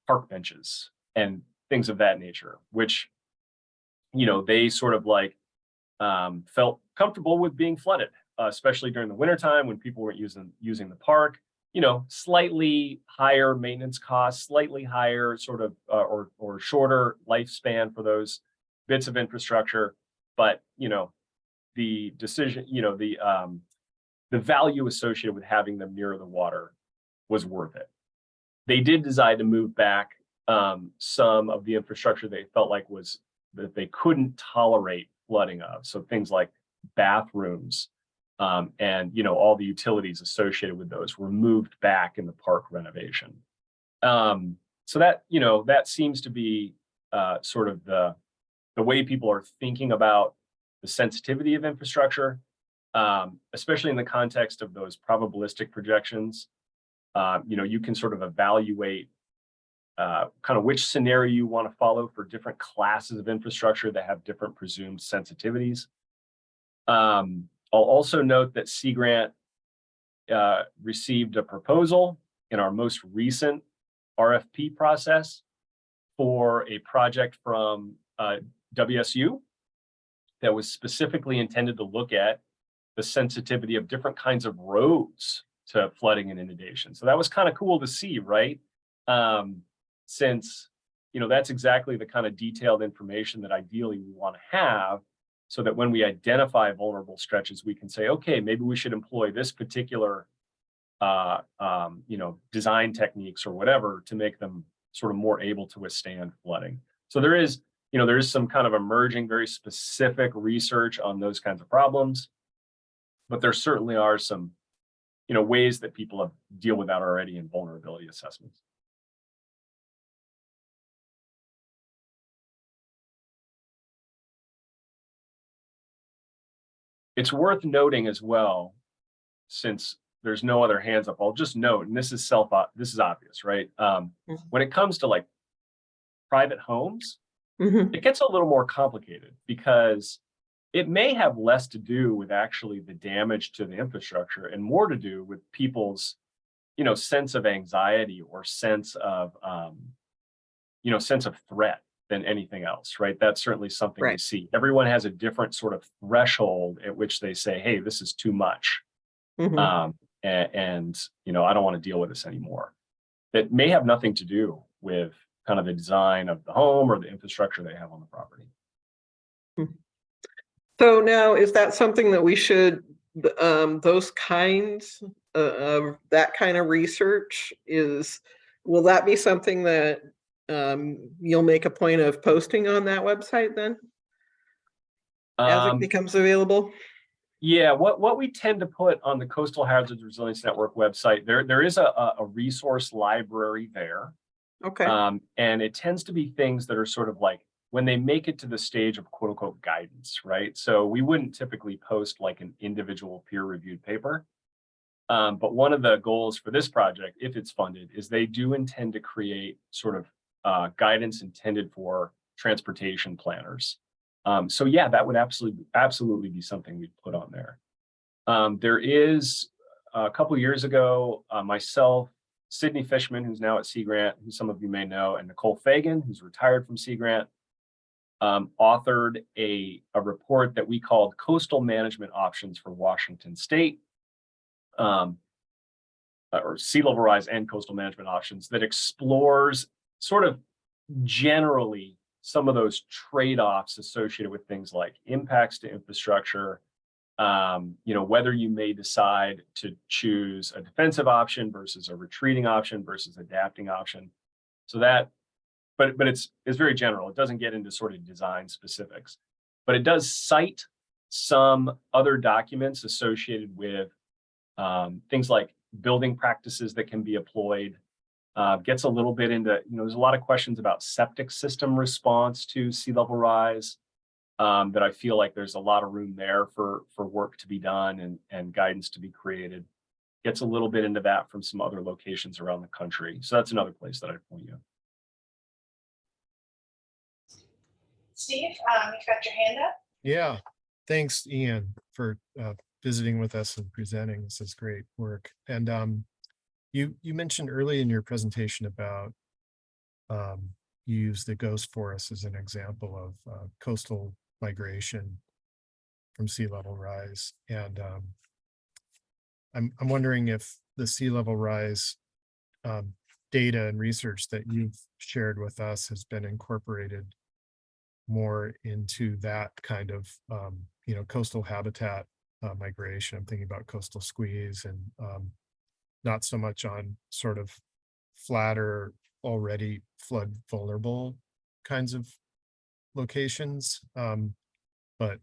park benches and things of that nature, which, you know, they sort of like felt comfortable with being flooded, especially during the wintertime when people weren't using the park. You know, slightly higher maintenance costs, slightly higher sort of or shorter lifespan for those bits of infrastructure. But, you know, the decision, you know, the value associated with having them near the water was worth it. They did decide to move back some of the infrastructure they felt like was that they couldn't tolerate flooding of. So things like bathrooms and, you know, all the utilities associated with those were moved back in the park renovation. So that, you know, that seems to be sort of the way people are thinking about the sensitivity of infrastructure, especially in the context of those probabilistic projections. You know, you can sort of evaluate kind of which scenario you want to follow for different classes of infrastructure that have different presumed sensitivities. I'll also note that Sea Grant received a proposal in our most recent RFP process for a project from WSU that was specifically intended to look at the sensitivity of different kinds of roads to flooding and inundation. So that was kind of cool to see, right? Since, you know, that's exactly the kind of detailed information that ideally we want to have, so that when we identify vulnerable stretches, we can say, okay, maybe we should employ this particular, you know, design techniques or whatever to make them sort of more able to withstand flooding. So there is, you know, there is some kind of emerging, very specific research on those kinds of problems, but there certainly are some, you know, ways that people have deal with that already in vulnerability assessments. It's worth noting as well, since there's no other hands up, I'll just note, and this is obvious, right? When it comes to like private homes, it gets a little more complicated because it may have less to do with actually the damage to the infrastructure and more to do with people's, you know, sense of anxiety or sense of, you know, sense of threat than anything else, right? That's certainly something we see. Everyone has a different sort of threshold at which they say, hey, this is too much. And, you know, I don't want to deal with this anymore. That may have nothing to do with kind of the design of the home or the infrastructure they have on the property. So now, is that something that we should, those kinds of that kind of research will that be something that you'll make a point of posting on that website then? As it becomes available? Yeah, what we tend to put on the Coastal Hazards Resilience Network website, there is a resource library there. Okay. And it tends to be things that are sort of like when they make it to the stage of quote unquote guidance, right? So we wouldn't typically post like an individual peer-reviewed paper. But one of the goals for this project, if it's funded, is they do intend to create sort of guidance intended for transportation planners. So yeah, that would absolutely be something we'd put on there. There is a couple of years ago, myself, Sydney Fishman, who's now at Sea Grant, who some of you may know, and Nicole Fagan, who's retired from Sea Grant, authored a report that we called Coastal Management Options for Washington State, or Sea Level Rise and Coastal Management Options, that explores sort of generally some of those trade-offs associated with things like impacts to infrastructure, you know, whether you may decide to choose a defensive option versus a retreating option versus adapting option. So that, but it's very general. It doesn't get into sort of design specifics, but it does cite some other documents associated with things like building practices that can be employed. Gets a little bit into, you know, there's a lot of questions about septic system response to sea level rise. that I feel like there's a lot of room there for work to be done and guidance to be created. Gets a little bit into that from some other locations around the country. So that's another place that I'd point you. Steve, you've got your hand up. Yeah, thanks, Ian, for visiting with us and presenting. This is great work. And you mentioned early in your presentation about you used the ghost forest as an example of coastal migration from sea level rise. And I'm wondering if the sea level rise data and research that you've shared with us has been incorporated more into that kind of coastal habitat migration. I'm thinking about coastal squeeze and not so much on sort of flatter, already flood vulnerable kinds of locations, but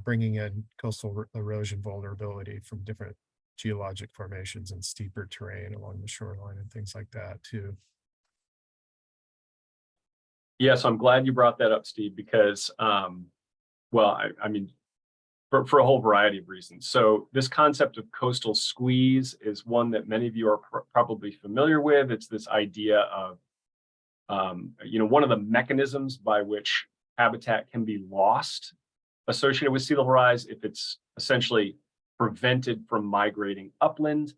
bringing in coastal erosion vulnerability from different geologic formations and steeper terrain along the shoreline and things like that too. Yes, I'm glad you brought that up, Steve, because, well, I mean, for a whole variety of reasons. So this concept of coastal squeeze is one that many of you are probably familiar with. It's this idea of, one of the mechanisms by which habitat can be lost associated with sea level rise if it's essentially prevented from migrating upland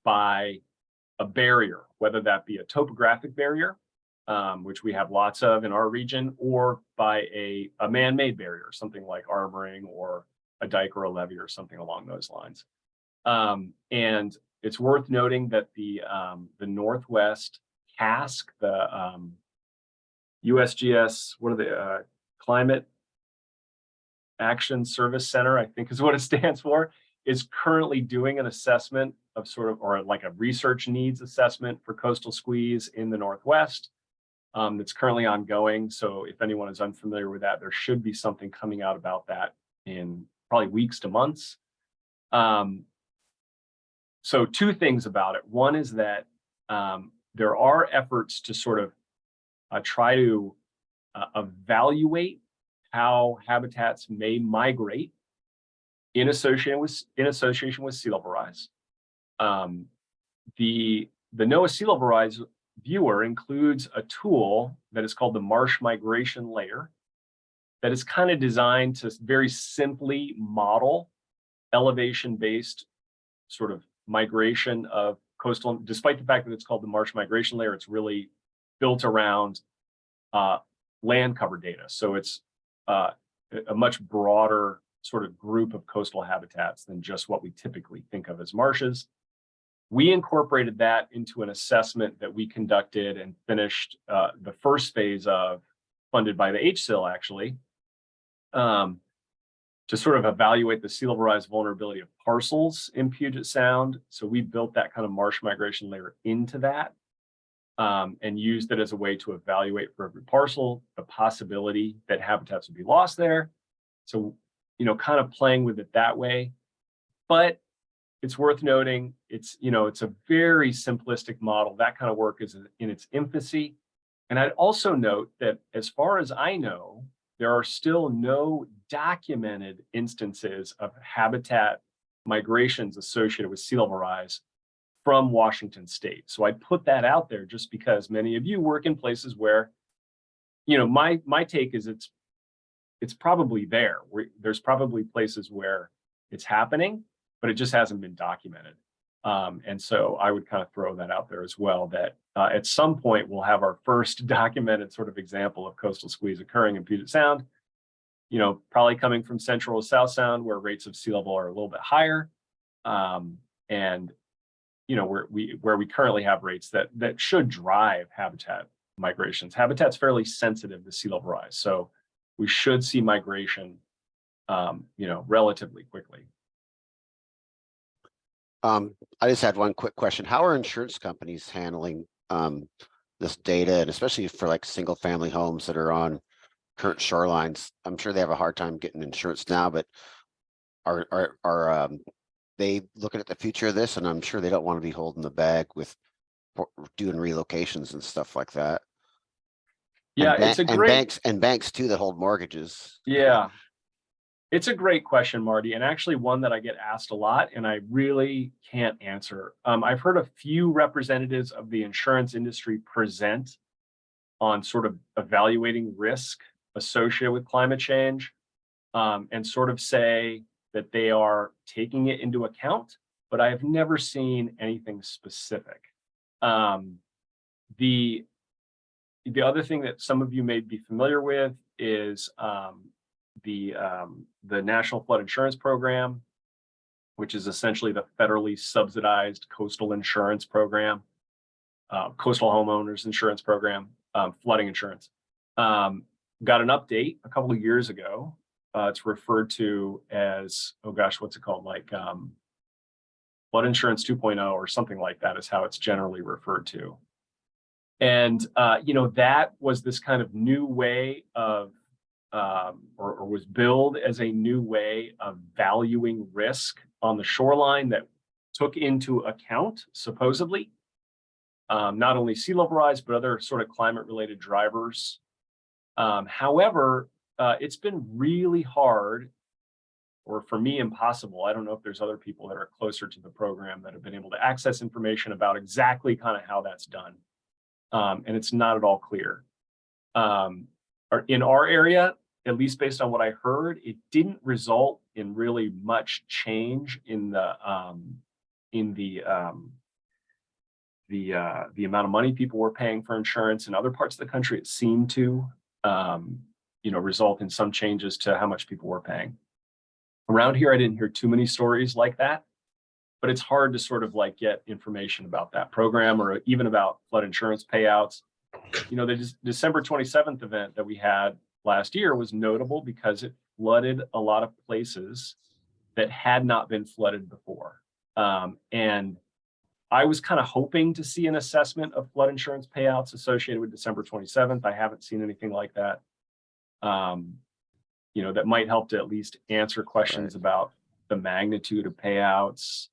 by a barrier, whether that be a topographic barrier, which we have lots of in our region, or by a man-made barrier, something like arboring or a dike or a levee or something along those lines. And it's worth noting that the Northwest CASC, the USGS, what are the Climate Action Service Center, I think is what it stands for, is currently doing an assessment of or like a research needs assessment for coastal squeeze in the Northwest. That's currently ongoing. So if anyone is unfamiliar with that, there should be something coming out about that in probably weeks to months. So two things about it. One is that there are efforts to sort of try to evaluate how habitats may migrate in association with sea level rise. The NOAA Sea Level Rise viewer includes a tool that is called the Marsh Migration Layer that is kind of designed to very simply model elevation-based sort of migration of coastal, despite the fact that it's called the Marsh Migration Layer, it's really built around land cover data. So it's a much broader sort of group of coastal habitats than just what we typically think of as marshes. We incorporated that into an assessment that we conducted and finished the first phase of, funded by the HSIL actually, to sort of evaluate the sea level rise vulnerability of parcels in Puget Sound. So we built that kind of marsh migration layer into that and used it as a way to evaluate for every parcel the possibility that habitats would be lost there. So, kind of playing with it that way. But it's worth noting, it's a very simplistic model. That kind of work is in its infancy. And I'd also note that as far as I know, there are still no documented instances of habitat migrations associated with sea level rise from Washington State. So I put that out there just because many of you work in places where, my take is it's probably there. There's probably places where it's happening, but it just hasn't been documented. And so I would kind of throw that out there as well, that at some point we'll have our first documented sort of example of coastal squeeze occurring in Puget Sound, probably coming from Central or South Sound where rates of sea level are a little bit higher. And, where we currently have rates that should drive habitat migrations. Habitat's fairly sensitive to sea level rise. So we should see migration, relatively quickly. I just had one quick question. How are insurance companies handling this data, and especially for like single family homes that are on current shorelines? I'm sure they have a hard time getting insurance now, but are they looking at the future of this? And I'm sure they don't want to be holding the bag with doing relocations and stuff like that. Yeah, And it's a and great, banks too that hold mortgages. yeah. It's a great question, Marty, and actually one that I get asked a lot and I really can't answer. I've heard a few representatives of the insurance industry present on sort of evaluating risk associated with climate change, and sort of say that they are taking it into account, but I have never seen anything specific. The other thing that some of you may be familiar with is the National Flood Insurance Program, which is essentially the federally subsidized coastal insurance program, coastal homeowners insurance program, flooding insurance. Got an update a couple of years ago. It's referred to as, oh gosh, what's it called? Like flood insurance 2.0 or something like that is how it's generally referred to. And, that was this kind of new way of, or was billed as a new way of valuing risk on the shoreline that took into account, supposedly, not only sea level rise, but other sort of climate related drivers. However, it's been really hard, or for me, impossible. I don't know if there's other people that are closer to the program that have been able to access information about exactly kind of how that's done. And it's not at all clear. In our area, at least based on what I heard, it didn't result in really much change in the amount of money people were paying for insurance. In other parts of the country, it seemed to, result in some changes to how much people were paying. Around here, I didn't hear too many stories like that, but it's hard to sort of like get information about that program or even about flood insurance payouts. The December 27th event that we had last year was notable because it flooded a lot of places that had not been flooded before. And I was kind of hoping to see an assessment of flood insurance payouts associated with December 27th. I haven't seen anything like that. That might help to at least answer questions about the magnitude of payouts,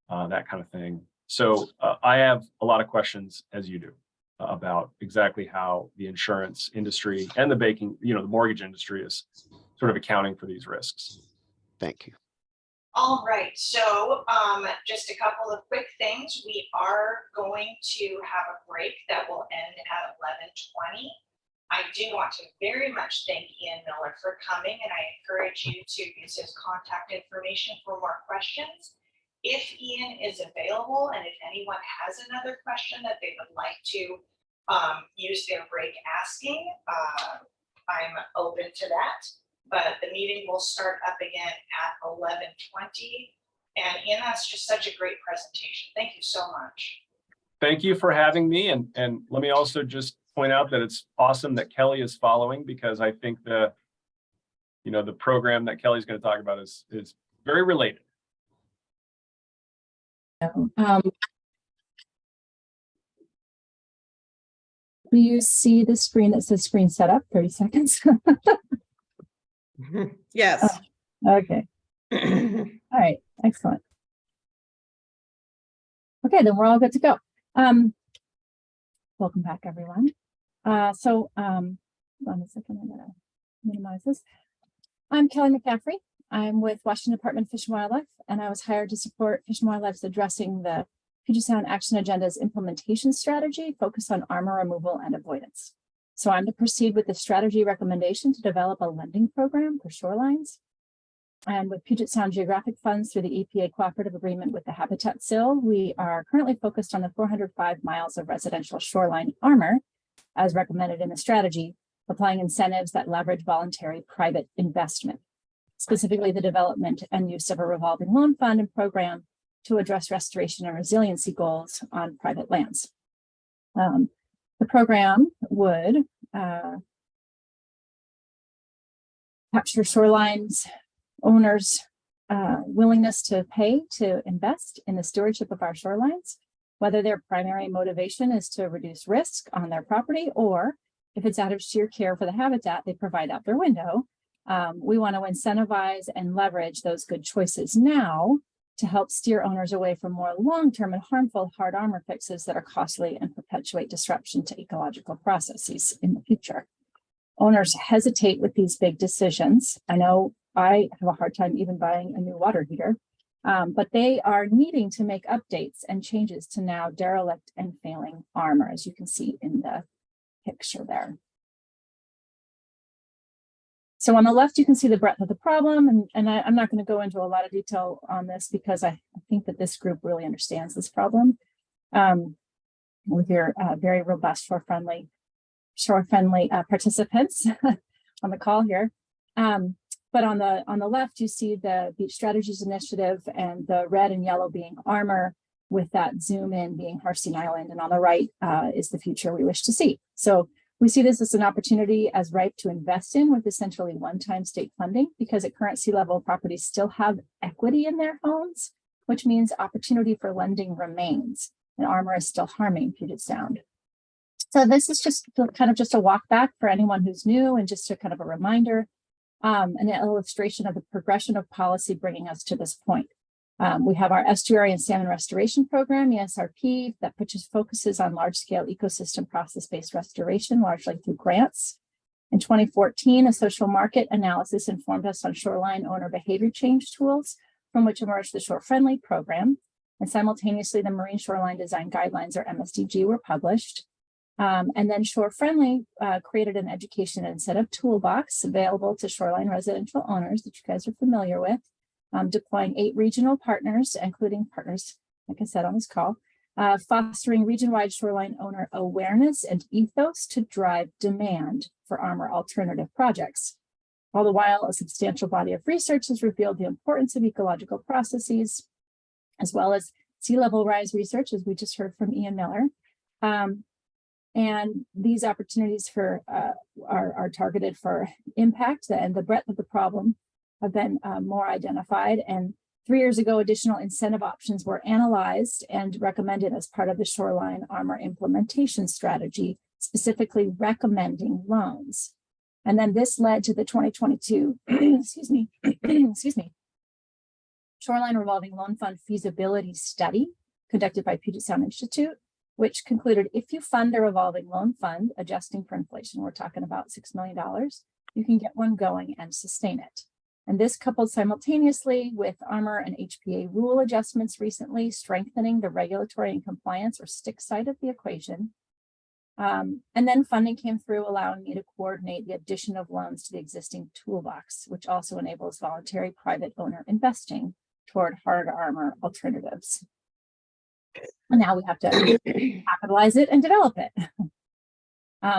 that kind of thing. So I have a lot of questions, as you do, about exactly how the insurance industry and the mortgage industry is sort of accounting for these risks. Thank you. All right, so just a couple of quick things. We are going to have a break that will end at 11:20. I do want to very much thank Ian Miller for coming, and I encourage you to use his contact information for more questions. If Ian is available, and if anyone has another question that they would like to use their break asking, I'm open to that. But the meeting will start up again at 11:20. And Ian, that's just such a great presentation. Thank you so much. Thank you for having me. And let me also just point out that it's awesome that Kelly is following, because I think the program that Kelly's going to talk about is very related. Do you see the screen that says screen setup? 30 seconds. Yes. Okay. All right. Excellent. Okay, then we're all good to go. Welcome back, everyone. Hold on a second. I'm gonna minimize this. I'm Kelly McAffrey. I'm with Washington Department of Fish and Wildlife, and I was hired to support Fish and Wildlife's addressing the Puget Sound Action Agenda's implementation strategy focused on armor removal and avoidance. So I'm to proceed with the strategy recommendation to develop a lending program for shorelines. And with Puget Sound Geographic Funds through the EPA cooperative agreement with the Habitat SIL, we are currently focused on the 405 miles of residential shoreline armor, as recommended in the strategy, applying incentives that leverage voluntary private investment, specifically the development and use of a revolving loan fund and program to address restoration and resiliency goals on private lands. The program would capture shorelines owners' willingness to pay to invest in the stewardship of our shorelines, whether their primary motivation is to reduce risk on their property, or if it's out of sheer care for the habitat they provide out their window. We want to incentivize and leverage those good choices now to help steer owners away from more long-term and harmful hard armor fixes that are costly and perpetuate disruption to ecological processes in the future. Owners hesitate with these big decisions. I know I have a hard time even buying a new water heater, but they are needing to make updates and changes to now derelict and failing armor, as you can see in the picture there. So on the left, you can see the breadth of the problem, and I'm not going to go into a lot of detail on this because I think that this group really understands this problem with your very robust shore-friendly participants on the call here. But on the left, you see the Beach Strategies Initiative and the red and yellow being armor, with that zoom in being Harsteen Island, and on the right is the future we wish to see. So we see this as an opportunity as ripe to invest in with essentially one-time state funding, because at current sea level, properties still have equity in their homes, which means opportunity for lending remains, and armor is still harming Puget Sound. So this is just kind of just a walk back for anyone who's new, and just a kind of a reminder, an illustration of the progression of policy bringing us to this point. We have our Estuary and Salmon Restoration Program, ESRP, that focuses on large-scale ecosystem process-based restoration, largely through grants. In 2014, a social market analysis informed us on shoreline owner behavior change tools, from which emerged the Shore Friendly program. And simultaneously, the Marine Shoreline Design Guidelines, or MSDG, were published. And then Shore Friendly created an education and incentive toolbox available to shoreline residential owners that you guys are familiar with. Deploying 8 regional partners, including partners, like I said, on this call, fostering region-wide shoreline owner awareness and ethos to drive demand for armor alternative projects. All the while, a substantial body of research has revealed the importance of ecological processes, as well as sea level rise research, as we just heard from Ian Miller. And these opportunities are targeted for impact, and the breadth of the problem have been more identified. And 3 years ago, additional incentive options were analyzed and recommended as part of the shoreline armor implementation strategy, specifically recommending loans. And then this led to the 2022, excuse me, Shoreline Revolving Loan Fund feasibility study conducted by Puget Sound Institute, which concluded if you fund a revolving loan fund, adjusting for inflation, we're talking about $6 million, you can get one going and sustain it. And this coupled simultaneously with armor and HPA rule adjustments recently, strengthening the regulatory and compliance or stick side of the equation. And then funding came through, allowing me to coordinate the addition of loans to the existing toolbox, which also enables voluntary private owner investing toward hard armor alternatives. And now we have to capitalize it and develop it.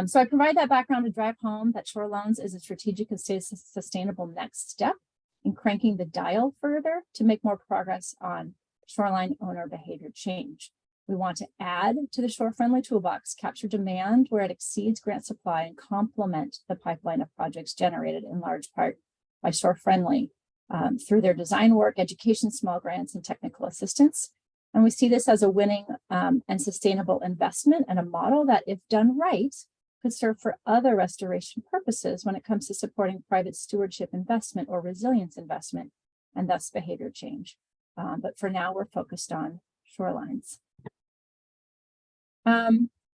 So I provide that background to drive home that shore loans is a strategic and sustainable next step in cranking the dial further to make more progress on shoreline owner behavior change. We want to add to the shore friendly toolbox, capture demand where it exceeds grant supply, and complement the pipeline of projects generated in large part by shore friendly through their design work, education, small grants, and technical assistance. And we see this as a winning and sustainable investment, and a model that, if done right, could serve for other restoration purposes when it comes to supporting private stewardship investment or resilience investment, and thus behavior change. But for now, we're focused on shorelines.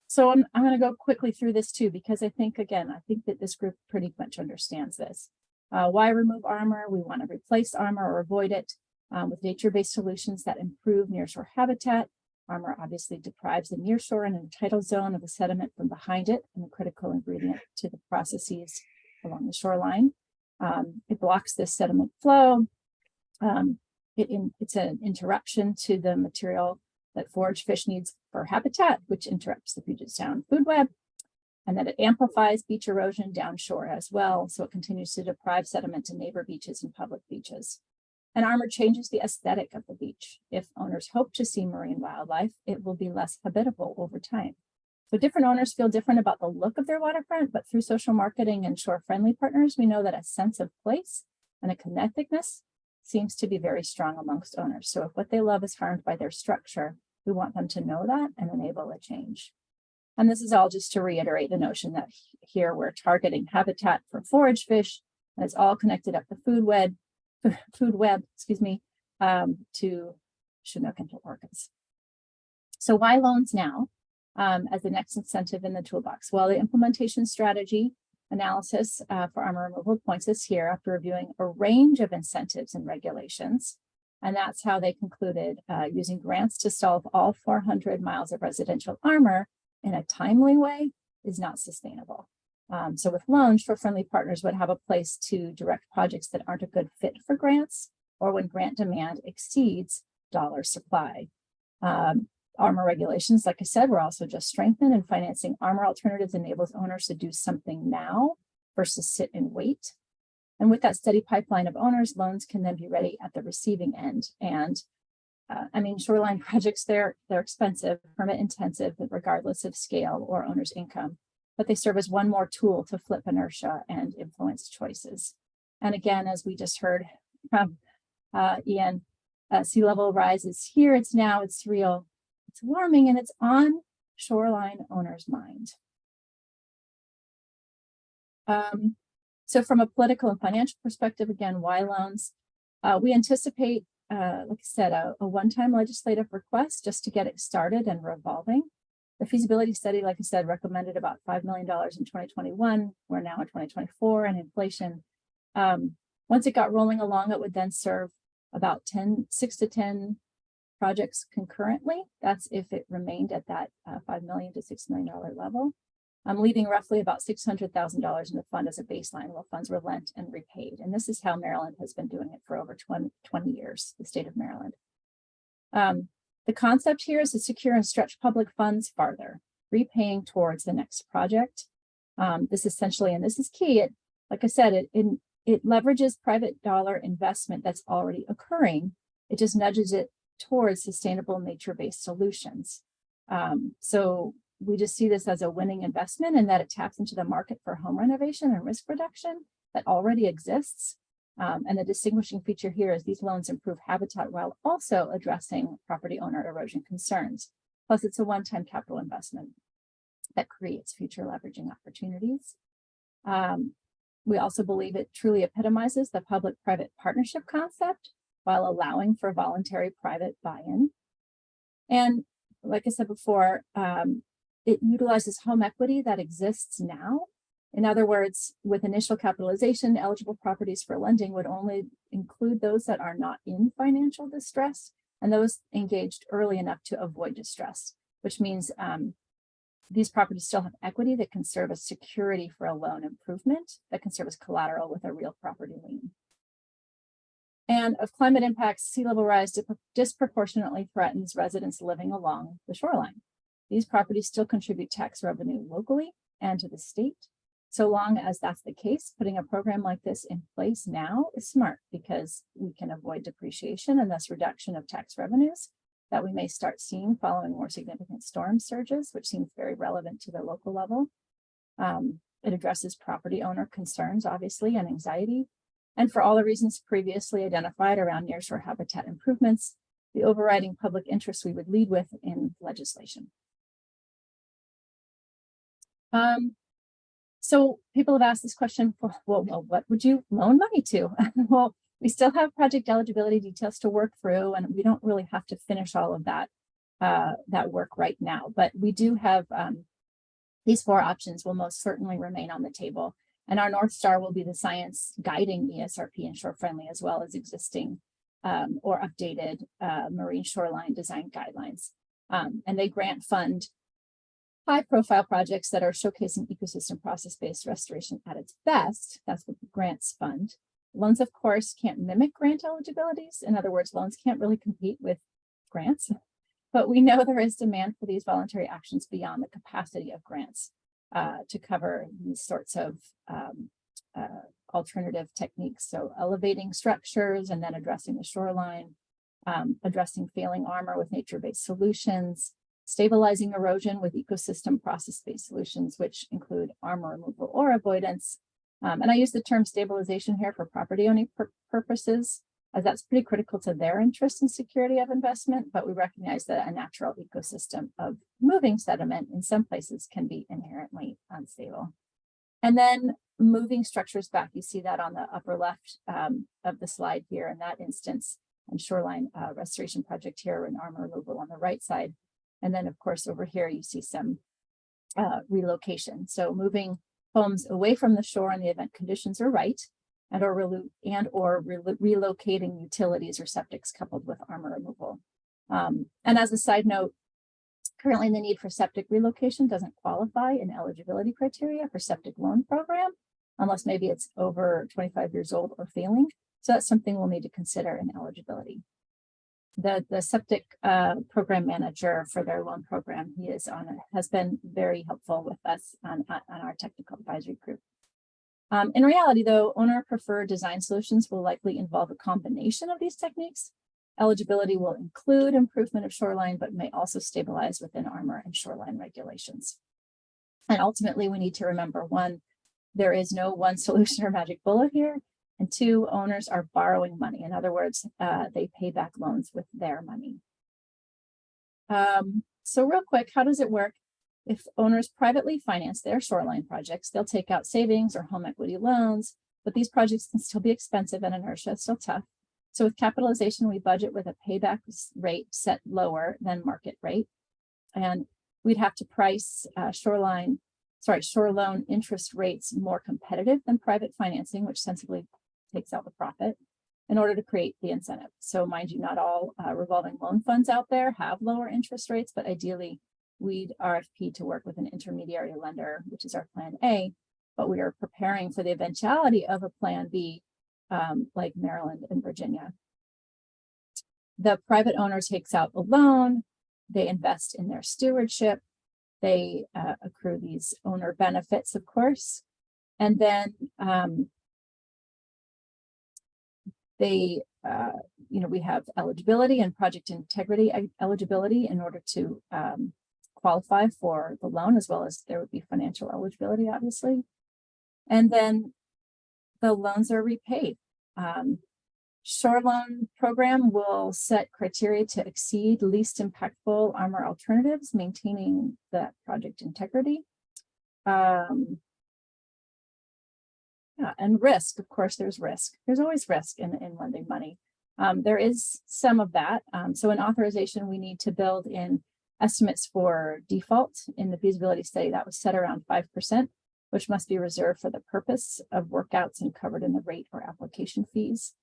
So I'm going to go quickly through this too, because I think that this group pretty much understands this. Why remove armor? We want to replace armor or avoid it with nature-based solutions that improve nearshore habitat. Armor obviously deprives the nearshore and tidal zone of the sediment from behind it, and a critical ingredient to the processes along the shoreline. It blocks the sediment flow. It's an interruption to the material that forage fish needs for habitat, which interrupts the Puget Sound food web, and that it amplifies beach erosion downshore as well. So it continues to deprive sediment to neighbor beaches and public beaches. And armor changes the aesthetic of the beach. If owners hope to see marine wildlife, it will be less habitable over time. So different owners feel different about the look of their waterfront, but through social marketing and shore-friendly partners, we know that a sense of place and a connectedness seems to be very strong amongst owners. So if what they love is harmed by their structure, we want them to know that and enable a change. And this is all just to reiterate the notion that here we're targeting habitat for forage fish, and it's all connected up the food web, to Chinook and orchids. So why loans now as the next incentive in the toolbox? Well, the implementation strategy analysis for armor removal points us here after reviewing a range of incentives and regulations. And that's how they concluded using grants to solve all 400 miles of residential armor in a timely way is not sustainable. So with loans, shore-friendly partners would have a place to direct projects that aren't a good fit for grants or when grant demand exceeds dollar supply. Armor regulations, like I said, were also just strengthened, and financing armor alternatives enables owners to do something now versus sit and wait. And with that steady pipeline of owners, loans can then be ready at the receiving end. And I mean, shoreline projects, they're expensive, permit intensive, regardless of scale or owner's income, but they serve as one more tool to flip inertia and influence choices. And again, as we just heard from Ian, sea level rise is here, it's now, it's real, it's alarming, and it's on shoreline owners' mind. So from a political and financial perspective, again, why loans? We anticipate, like I said, a one-time legislative request just to get it started and revolving. The feasibility study, like I said, recommended about $5 million in 2021. We're now in 2024, and inflation. Once it got rolling along, it would then serve about 6 to 10 projects concurrently. That's if it remained at that $5 million to $6 million level. Leaving roughly about $600,000 in the fund as a baseline while funds were lent and repaid. And this is how Maryland has been doing it for over 20 years, the state of Maryland. The concept here is to secure and stretch public funds farther, repaying towards the next project. This essentially, and this is key, like I said, it leverages private dollar investment that's already occurring. It just nudges it towards sustainable nature-based solutions. So we just see this as a winning investment in that it taps into the market for home renovation and risk reduction that already exists. And the distinguishing feature here is these loans improve habitat while also addressing property owner erosion concerns. Plus, it's a one-time capital investment that creates future leveraging opportunities. We also believe it truly epitomizes the public-private partnership concept while allowing for voluntary private buy-in. And like I said before, it utilizes home equity that exists now. In other words, with initial capitalization, eligible properties for lending would only include those that are not in financial distress and those engaged early enough to avoid distress, which means these properties still have equity that can serve as security for a loan improvement, that can serve as collateral with a real property lien. And of climate impacts, sea level rise disproportionately threatens residents living along the shoreline. These properties still contribute tax revenue locally and to the state. So long as that's the case, putting a program like this in place now is smart because we can avoid depreciation and thus reduction of tax revenues that we may start seeing following more significant storm surges, which seems very relevant to the local level. It addresses property owner concerns, obviously, and anxiety. And for all the reasons previously identified around nearshore habitat improvements, the overriding public interest we would lead with in legislation. So people have asked this question, well, what would you loan money to? Well, we still have project eligibility details to work through, and we don't really have to finish all of that, that work right now. But we do have these 4 options will most certainly remain on the table. And our North Star will be the science guiding ESRP and shore friendly, as well as existing or updated marine shoreline design guidelines. And they grant fund high-profile projects that are showcasing ecosystem process-based restoration at its best. That's what the grants fund. Loans, of course, can't mimic grant eligibilities. In other words, loans can't really compete with grants, but we know there is demand for these voluntary actions beyond the capacity of grants to cover these sorts of alternative techniques. So elevating structures and then addressing the shoreline, addressing failing armor with nature-based solutions, stabilizing erosion with ecosystem process-based solutions, which include armor removal or avoidance. And I use the term stabilization here for property owning purposes, as that's pretty critical to their interest in security of investment, but we recognize that a natural ecosystem of moving sediment in some places can be inherently unstable. And then moving structures back, you see that on the upper left of the slide here in that instance. and shoreline restoration project here and armor removal on the right side. And then of course, over here, you see some relocation. So moving homes away from the shore in the event conditions are right, and or relocating utilities or septics coupled with armor removal. And as a side note, currently the need for septic relocation doesn't qualify in eligibility criteria for septic loan program, unless maybe it's over 25 years old or failing. So that's something we'll need to consider in eligibility. The septic program manager for their loan program, has been very helpful with us on our technical advisory group. In reality, though, owner preferred design solutions will likely involve a combination of these techniques. Eligibility will include improvement of shoreline, but may also stabilize within armor and shoreline regulations. And ultimately, we need to remember, one, there is no one solution or magic bullet here. And two, owners are borrowing money. In other words, they pay back loans with their money. So real quick, how does it work? If owners privately finance their shoreline projects, they'll take out savings or home equity loans, but these projects can still be expensive and inertia is still tough. So with capitalization, we budget with a payback rate set lower than market rate. And we'd have to price shore loan interest rates more competitive than private financing, which sensibly takes out the profit in order to create the incentive. So mind you, not all revolving loan funds out there have lower interest rates, but ideally we'd RFP to work with an intermediary lender, which is our plan A, but we are preparing for the eventuality of a plan B, like Maryland and Virginia. The private owner takes out a loan, they invest in their stewardship, they accrue these owner benefits, of course, and then we have eligibility and project integrity eligibility in order to qualify for the loan, as well as there would be financial eligibility, obviously. And then the loans are repaid. Shore loan program will set criteria to exceed least impactful armor alternatives, maintaining the project integrity. And risk, of course, there's risk. There's always risk in lending money. There is some of that. So in authorization, we need to build in estimates for default. In the feasibility study, that was set around 5%, which must be reserved for the purpose of workouts and covered in the rate or application fees.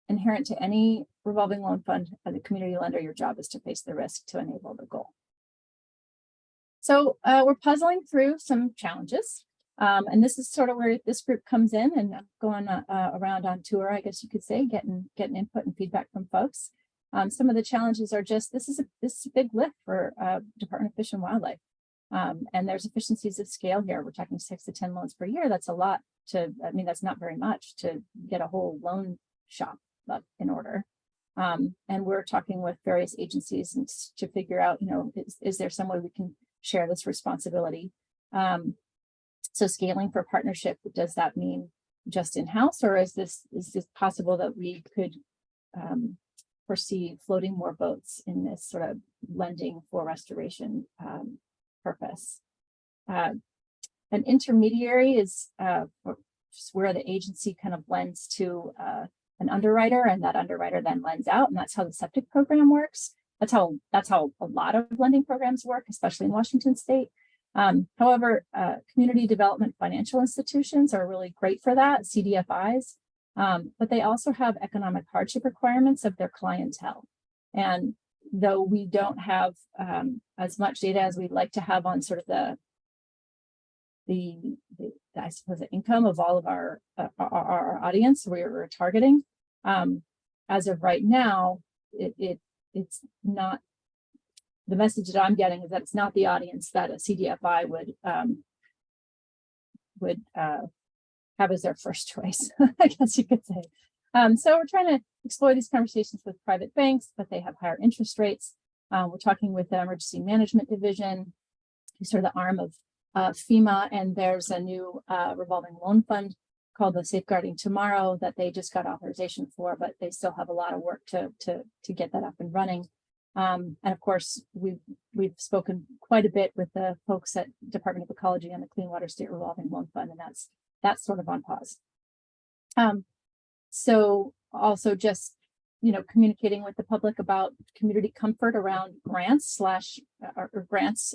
Inherent to any revolving loan fund as a community lender, your job is to face the risk to enable the goal. So we're puzzling through some challenges. And this is sort of where this group comes in, and I'm going around on tour, I guess you could say, getting input and feedback from folks. Some of the challenges are just, this is a big lift for Department of Fish and Wildlife. And there's efficiencies of scale here. We're talking 6 to 10 loans per year. That's a lot that's not very much to get a whole loan shop up in order. And we're talking with various agencies and to figure out, is there some way we can share this responsibility? So scaling for partnership, does that mean just in-house, or is this possible that we could foresee floating more boats in this sort of lending for restoration purpose? An intermediary is where the agency kind of lends to an underwriter, and that underwriter then lends out, and that's how the septic program works. That's how a lot of lending programs work, especially in Washington State. However, community development financial institutions are really great for that, CDFIs, but they also have economic hardship requirements of their clientele. And though we don't have as much data as we'd like to have on sort of the I suppose the income of all of our audience we're targeting, as of right now, it's not. The message that I'm getting is that it's not the audience that a CDFI would have as their first choice, I guess you could say. So we're trying to explore these conversations with private banks, but they have higher interest rates. We're talking with the Emergency Management Division, who's sort of the arm of FEMA, and there's a new revolving loan fund called the Safeguarding Tomorrow that they just got authorization for, but they still have a lot of work to get that up and running. And of course, we've spoken quite a bit with the folks at Department of Ecology and the Clean Water State Revolving Loan Fund, and that's sort of on pause. So also just communicating with the public about community comfort around grants or grants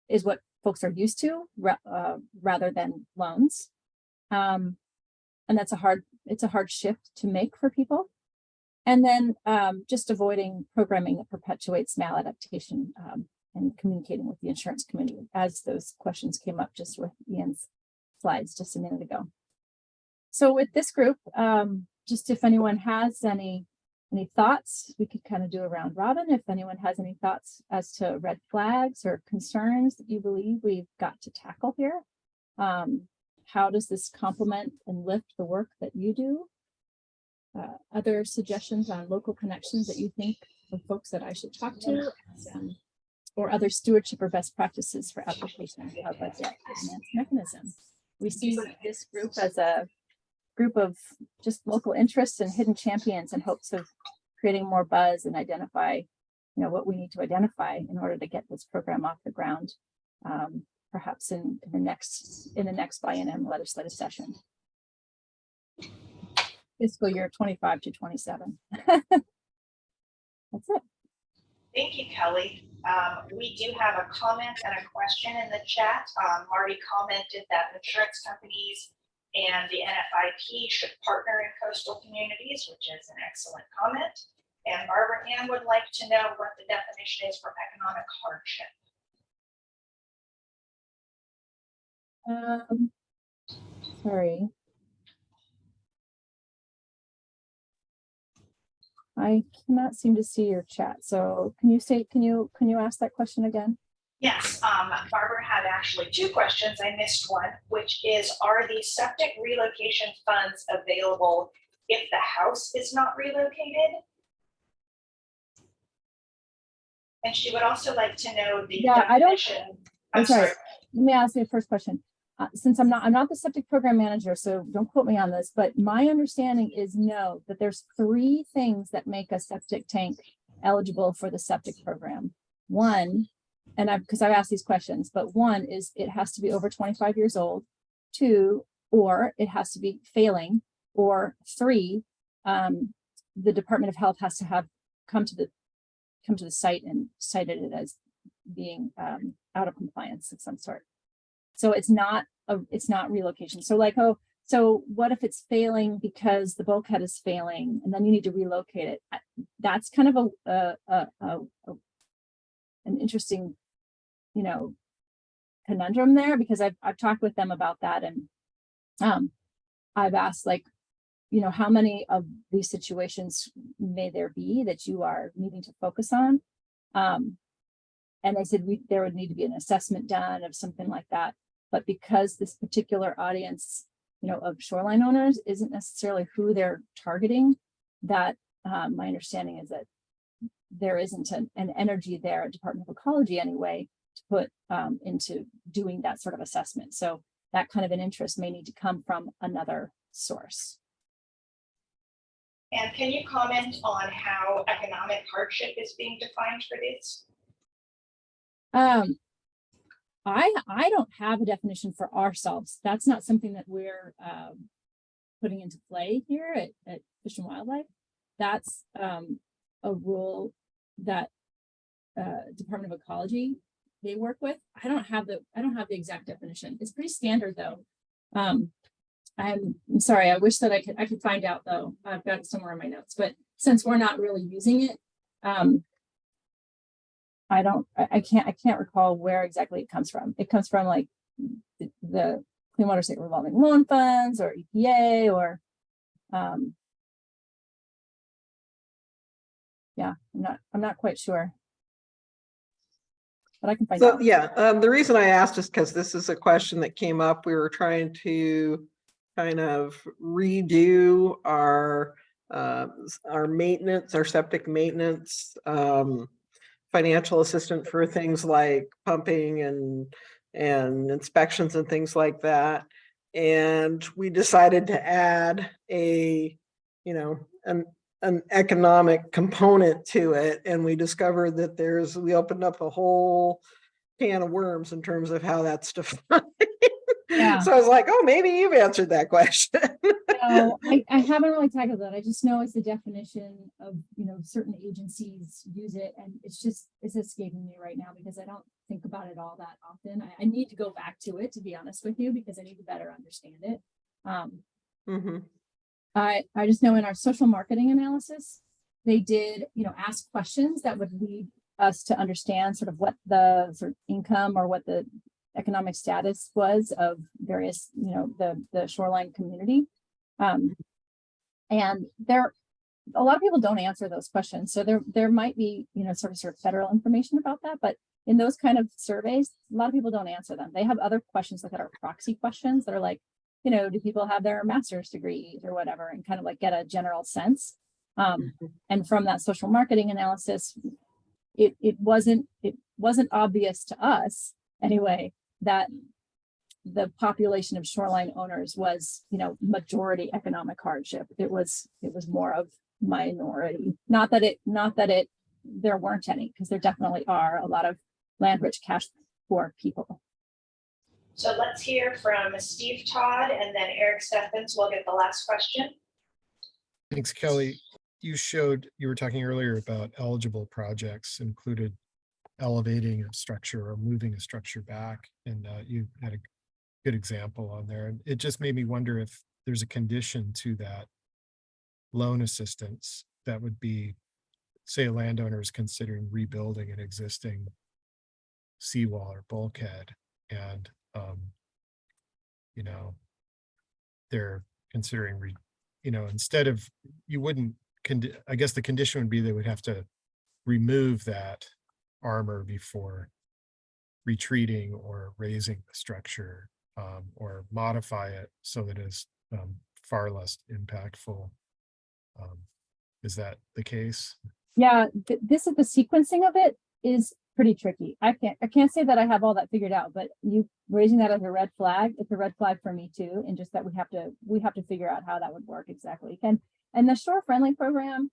is what folks are used to rather than loans. And that's it's a hard shift to make for people. And then just avoiding programming that perpetuates maladaptation and communicating with the insurance community, as those questions came up just with Ian's slides just a minute ago. So with this group, just if anyone has any thoughts, we could kind of do a round robin. If anyone has any thoughts as to red flags or concerns that you believe we've got to tackle here, how does this complement and lift the work that you do? Other suggestions on local connections that you think of folks that I should talk to, or other stewardship or best practices for application of budget finance mechanism. We see this group as a group of just local interests and hidden champions in hopes of creating more buzz and identify, what we need to identify in order to get this program off the ground, perhaps in the next biennium legislative session. Fiscal year 25 to 27. That's it. Thank you, Kelly. We do have a comment and a question in the chat. Marty commented that insurance companies and the NFIP should partner in coastal communities, which is an excellent comment. And Barbara Ann would like to know what the definition is for economic hardship. Sorry. I cannot seem to see your chat. So can you ask that question again? Yes, Barbara had actually two questions. I missed one, which is, are these septic relocation funds available if the house is not relocated? And she would also like to know the definition. I'm sorry. Let me ask you the first question. Since I'm not the septic program manager, so don't quote me on this, but my understanding is that there's 3 things that make a septic tank eligible for the septic program. One, and because I've asked these questions, but one is it has to be over 25 years old. 2, or it has to be failing. Or 3, the Department of Health has to have come to the site and cited it as being out of compliance of some sort. So it's not relocation. So so what if it's failing because the bulkhead is failing and then you need to relocate it? That's kind of an interesting, conundrum there, because I've talked with them about that, and I've asked, how many of these situations may there be that you are needing to focus on? And they said there would need to be an assessment done of something like that. But because this particular audience, of shoreline owners isn't necessarily who they're targeting, that my understanding is that there isn't an energy there at Department of Ecology anyway to put into doing that sort of assessment. So that kind of an interest may need to come from another source. And can you comment on how economic hardship is being defined for this? I don't have a definition for ourselves. That's not something that we're putting into play here at Fish and Wildlife. That's a rule that Department of Ecology they work with. I don't have the exact definition. It's pretty standard though. I'm sorry. I wish that I could find out though. I've got it somewhere in my notes, but since we're not really using it, I can't recall where exactly it comes from. It comes from like the Clean Water State Revolving Loan Funds or EPA or yeah, I'm not quite sure, but I can find out. So yeah, the reason I asked is because this is a question that came up. We were trying to kind of redo our maintenance, our septic maintenance, financial assistance for things like pumping and inspections and things like that. And we decided to add an economic component to it. And we discovered that we opened up a whole can of worms in terms of how that's defined. Yeah. So I was like, oh, maybe you've answered that question. No, I haven't really tackled that. I just know it's the definition of, certain agencies use it, and it's escaping me right now because I don't think about it all that often. I need to go back to it, to be honest with you, because I need to better understand it. Mhm. I just know in our social marketing analysis, they did, ask questions that would lead us to understand sort of what the sort of income or what the economic status was of various, the shoreline community. And a lot of people don't answer those questions. So there might be, sort of federal information about that, but in those kind of surveys, a lot of people don't answer them. They have other questions like that are proxy questions that are like, do people have their master's degrees or whatever, and kind of like get a general sense. And from that social marketing analysis, it wasn't obvious to us anyway that the population of shoreline owners was, majority economic hardship. It was more of minority. Not that there weren't any, because there definitely are a lot of land rich cash poor people. So let's hear from Steve Todd, and then Eric Steffens will get the last question. Thanks, Kelly. You were talking earlier about eligible projects included elevating a structure or moving a structure back. And you had a good example on there. And it just made me wonder if there's a condition to that loan assistance that would be, say, a landowner is considering rebuilding an existing seawall or bulkhead, and they're considering instead of, I guess the condition would be they would have to remove that armor before retreating or raising the structure, or modify it so that it's far less impactful. Is that the case? Yeah, this is the sequencing of it is pretty tricky. I can't say that I have all that figured out, but you raising that as a red flag, it's a red flag for me too. And just that we have to figure out how that would work exactly. And the shore friendly program,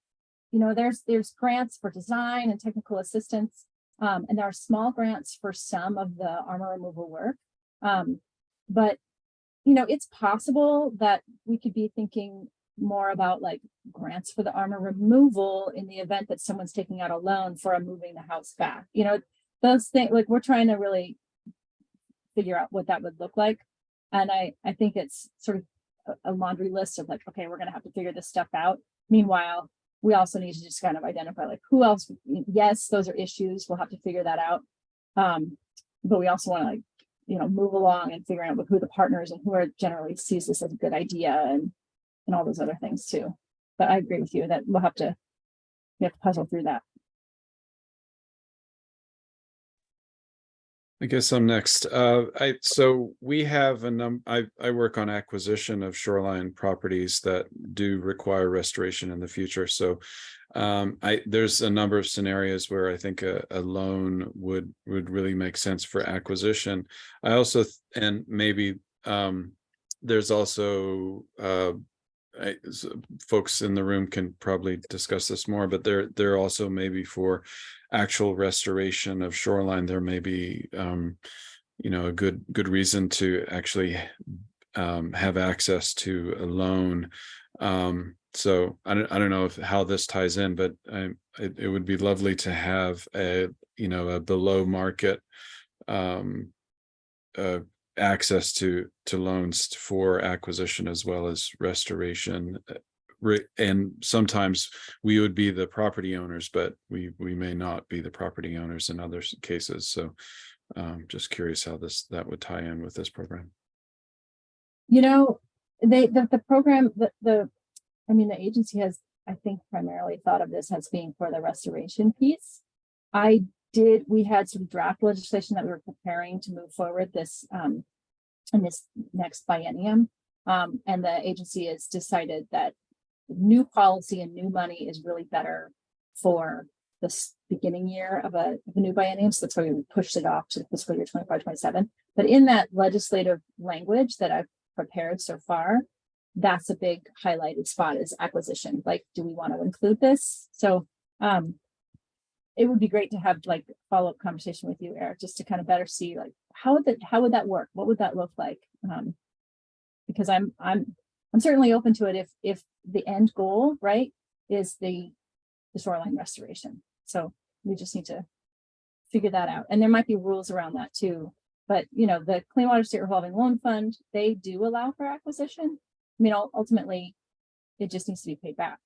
there's grants for design and technical assistance. And there are small grants for some of the armor removal work. But it's possible that we could be thinking more about like grants for the armor removal in the event that someone's taking out a loan for moving the house back. Those things, like, we're trying to really figure out what that would look like. And I think it's sort of a laundry list of like, okay, we're going to have to figure this stuff out. Meanwhile, we also need to just kind of identify like who else. Yes, those are issues. We'll have to figure that out. But we also want to move along and figure out who the partners and who are generally sees this as a good idea and all those other things too. But I agree with you that we have to puzzle through that. I guess I'm next. So we have I work on acquisition of shoreline properties that do require restoration in the future. So there's a number of scenarios where I think a loan would really make sense for acquisition. I also and maybe there's also folks in the room can probably discuss this more, but there also maybe for actual restoration of shoreline, there may be a good reason to actually have access to a loan. So I don't know how this ties in, but it would be lovely to have a below market access to loans for acquisition as well as restoration. And sometimes we would be the property owners, but we may not be the property owners in other cases. So just curious how that would tie in with this program. The program, the agency has, I think, primarily thought of this as being for the restoration piece. We had some draft legislation that we were preparing to move forward this in this next biennium. And the agency has decided that new policy and new money is really better for this beginning year of a new biennium. So that's why we pushed it off to fiscal year 25-27. But in that legislative language that I've prepared so far, that's a big highlighted spot is acquisition. Like, do we want to include this? So it would be great to have like a follow-up conversation with you, Eric, just to kind of better see like how would that work? What would that look like? Because I'm certainly open to it if the end goal, right, is the shoreline restoration. So we just need to figure that out. And there might be rules around that too. But you know, the Clean Water State Revolving Loan Fund, they do allow for acquisition. I mean, ultimately, it just needs to be paid back.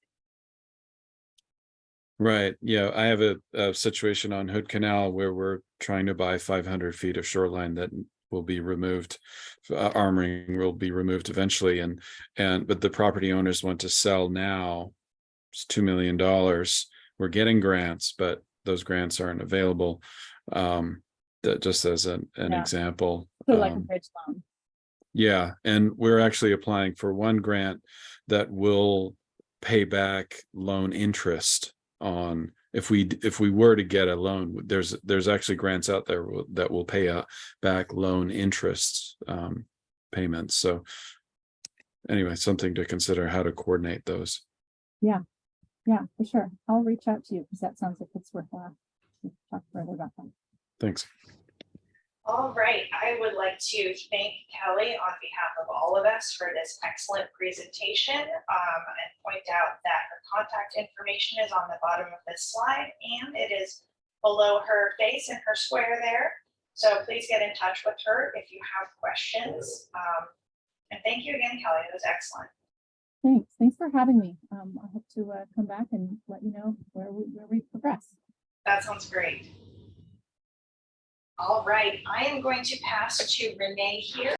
Right. Yeah, I have a situation on Hood Canal where we're trying to buy 500 feet of shoreline that will be removed. Armoring will be removed eventually, but the property owners want to sell now. It's $2 million. We're getting grants, but those grants aren't available. That just as an Yeah. example. So like a bridge loan. Yeah, and we're actually applying for one grant that will pay back loan interest on if we were to get a loan. There's actually grants out there that will pay back loan interest payments. So anyway, something to consider how to coordinate those. Yeah, for sure. I'll reach out to you because that sounds like it's worthwhile to talk further about that. Thanks. All right, I would like to thank Kelly on behalf of all of us for this excellent presentation, and point out that her contact information is on the bottom of this slide and it is below her face in her square there. So please get in touch with her if you have questions. And thank you again, Kelly. It was excellent. Thanks for having me. I hope to come back and let you know where we progress. That sounds great. All right, I am going to pass to Renee here.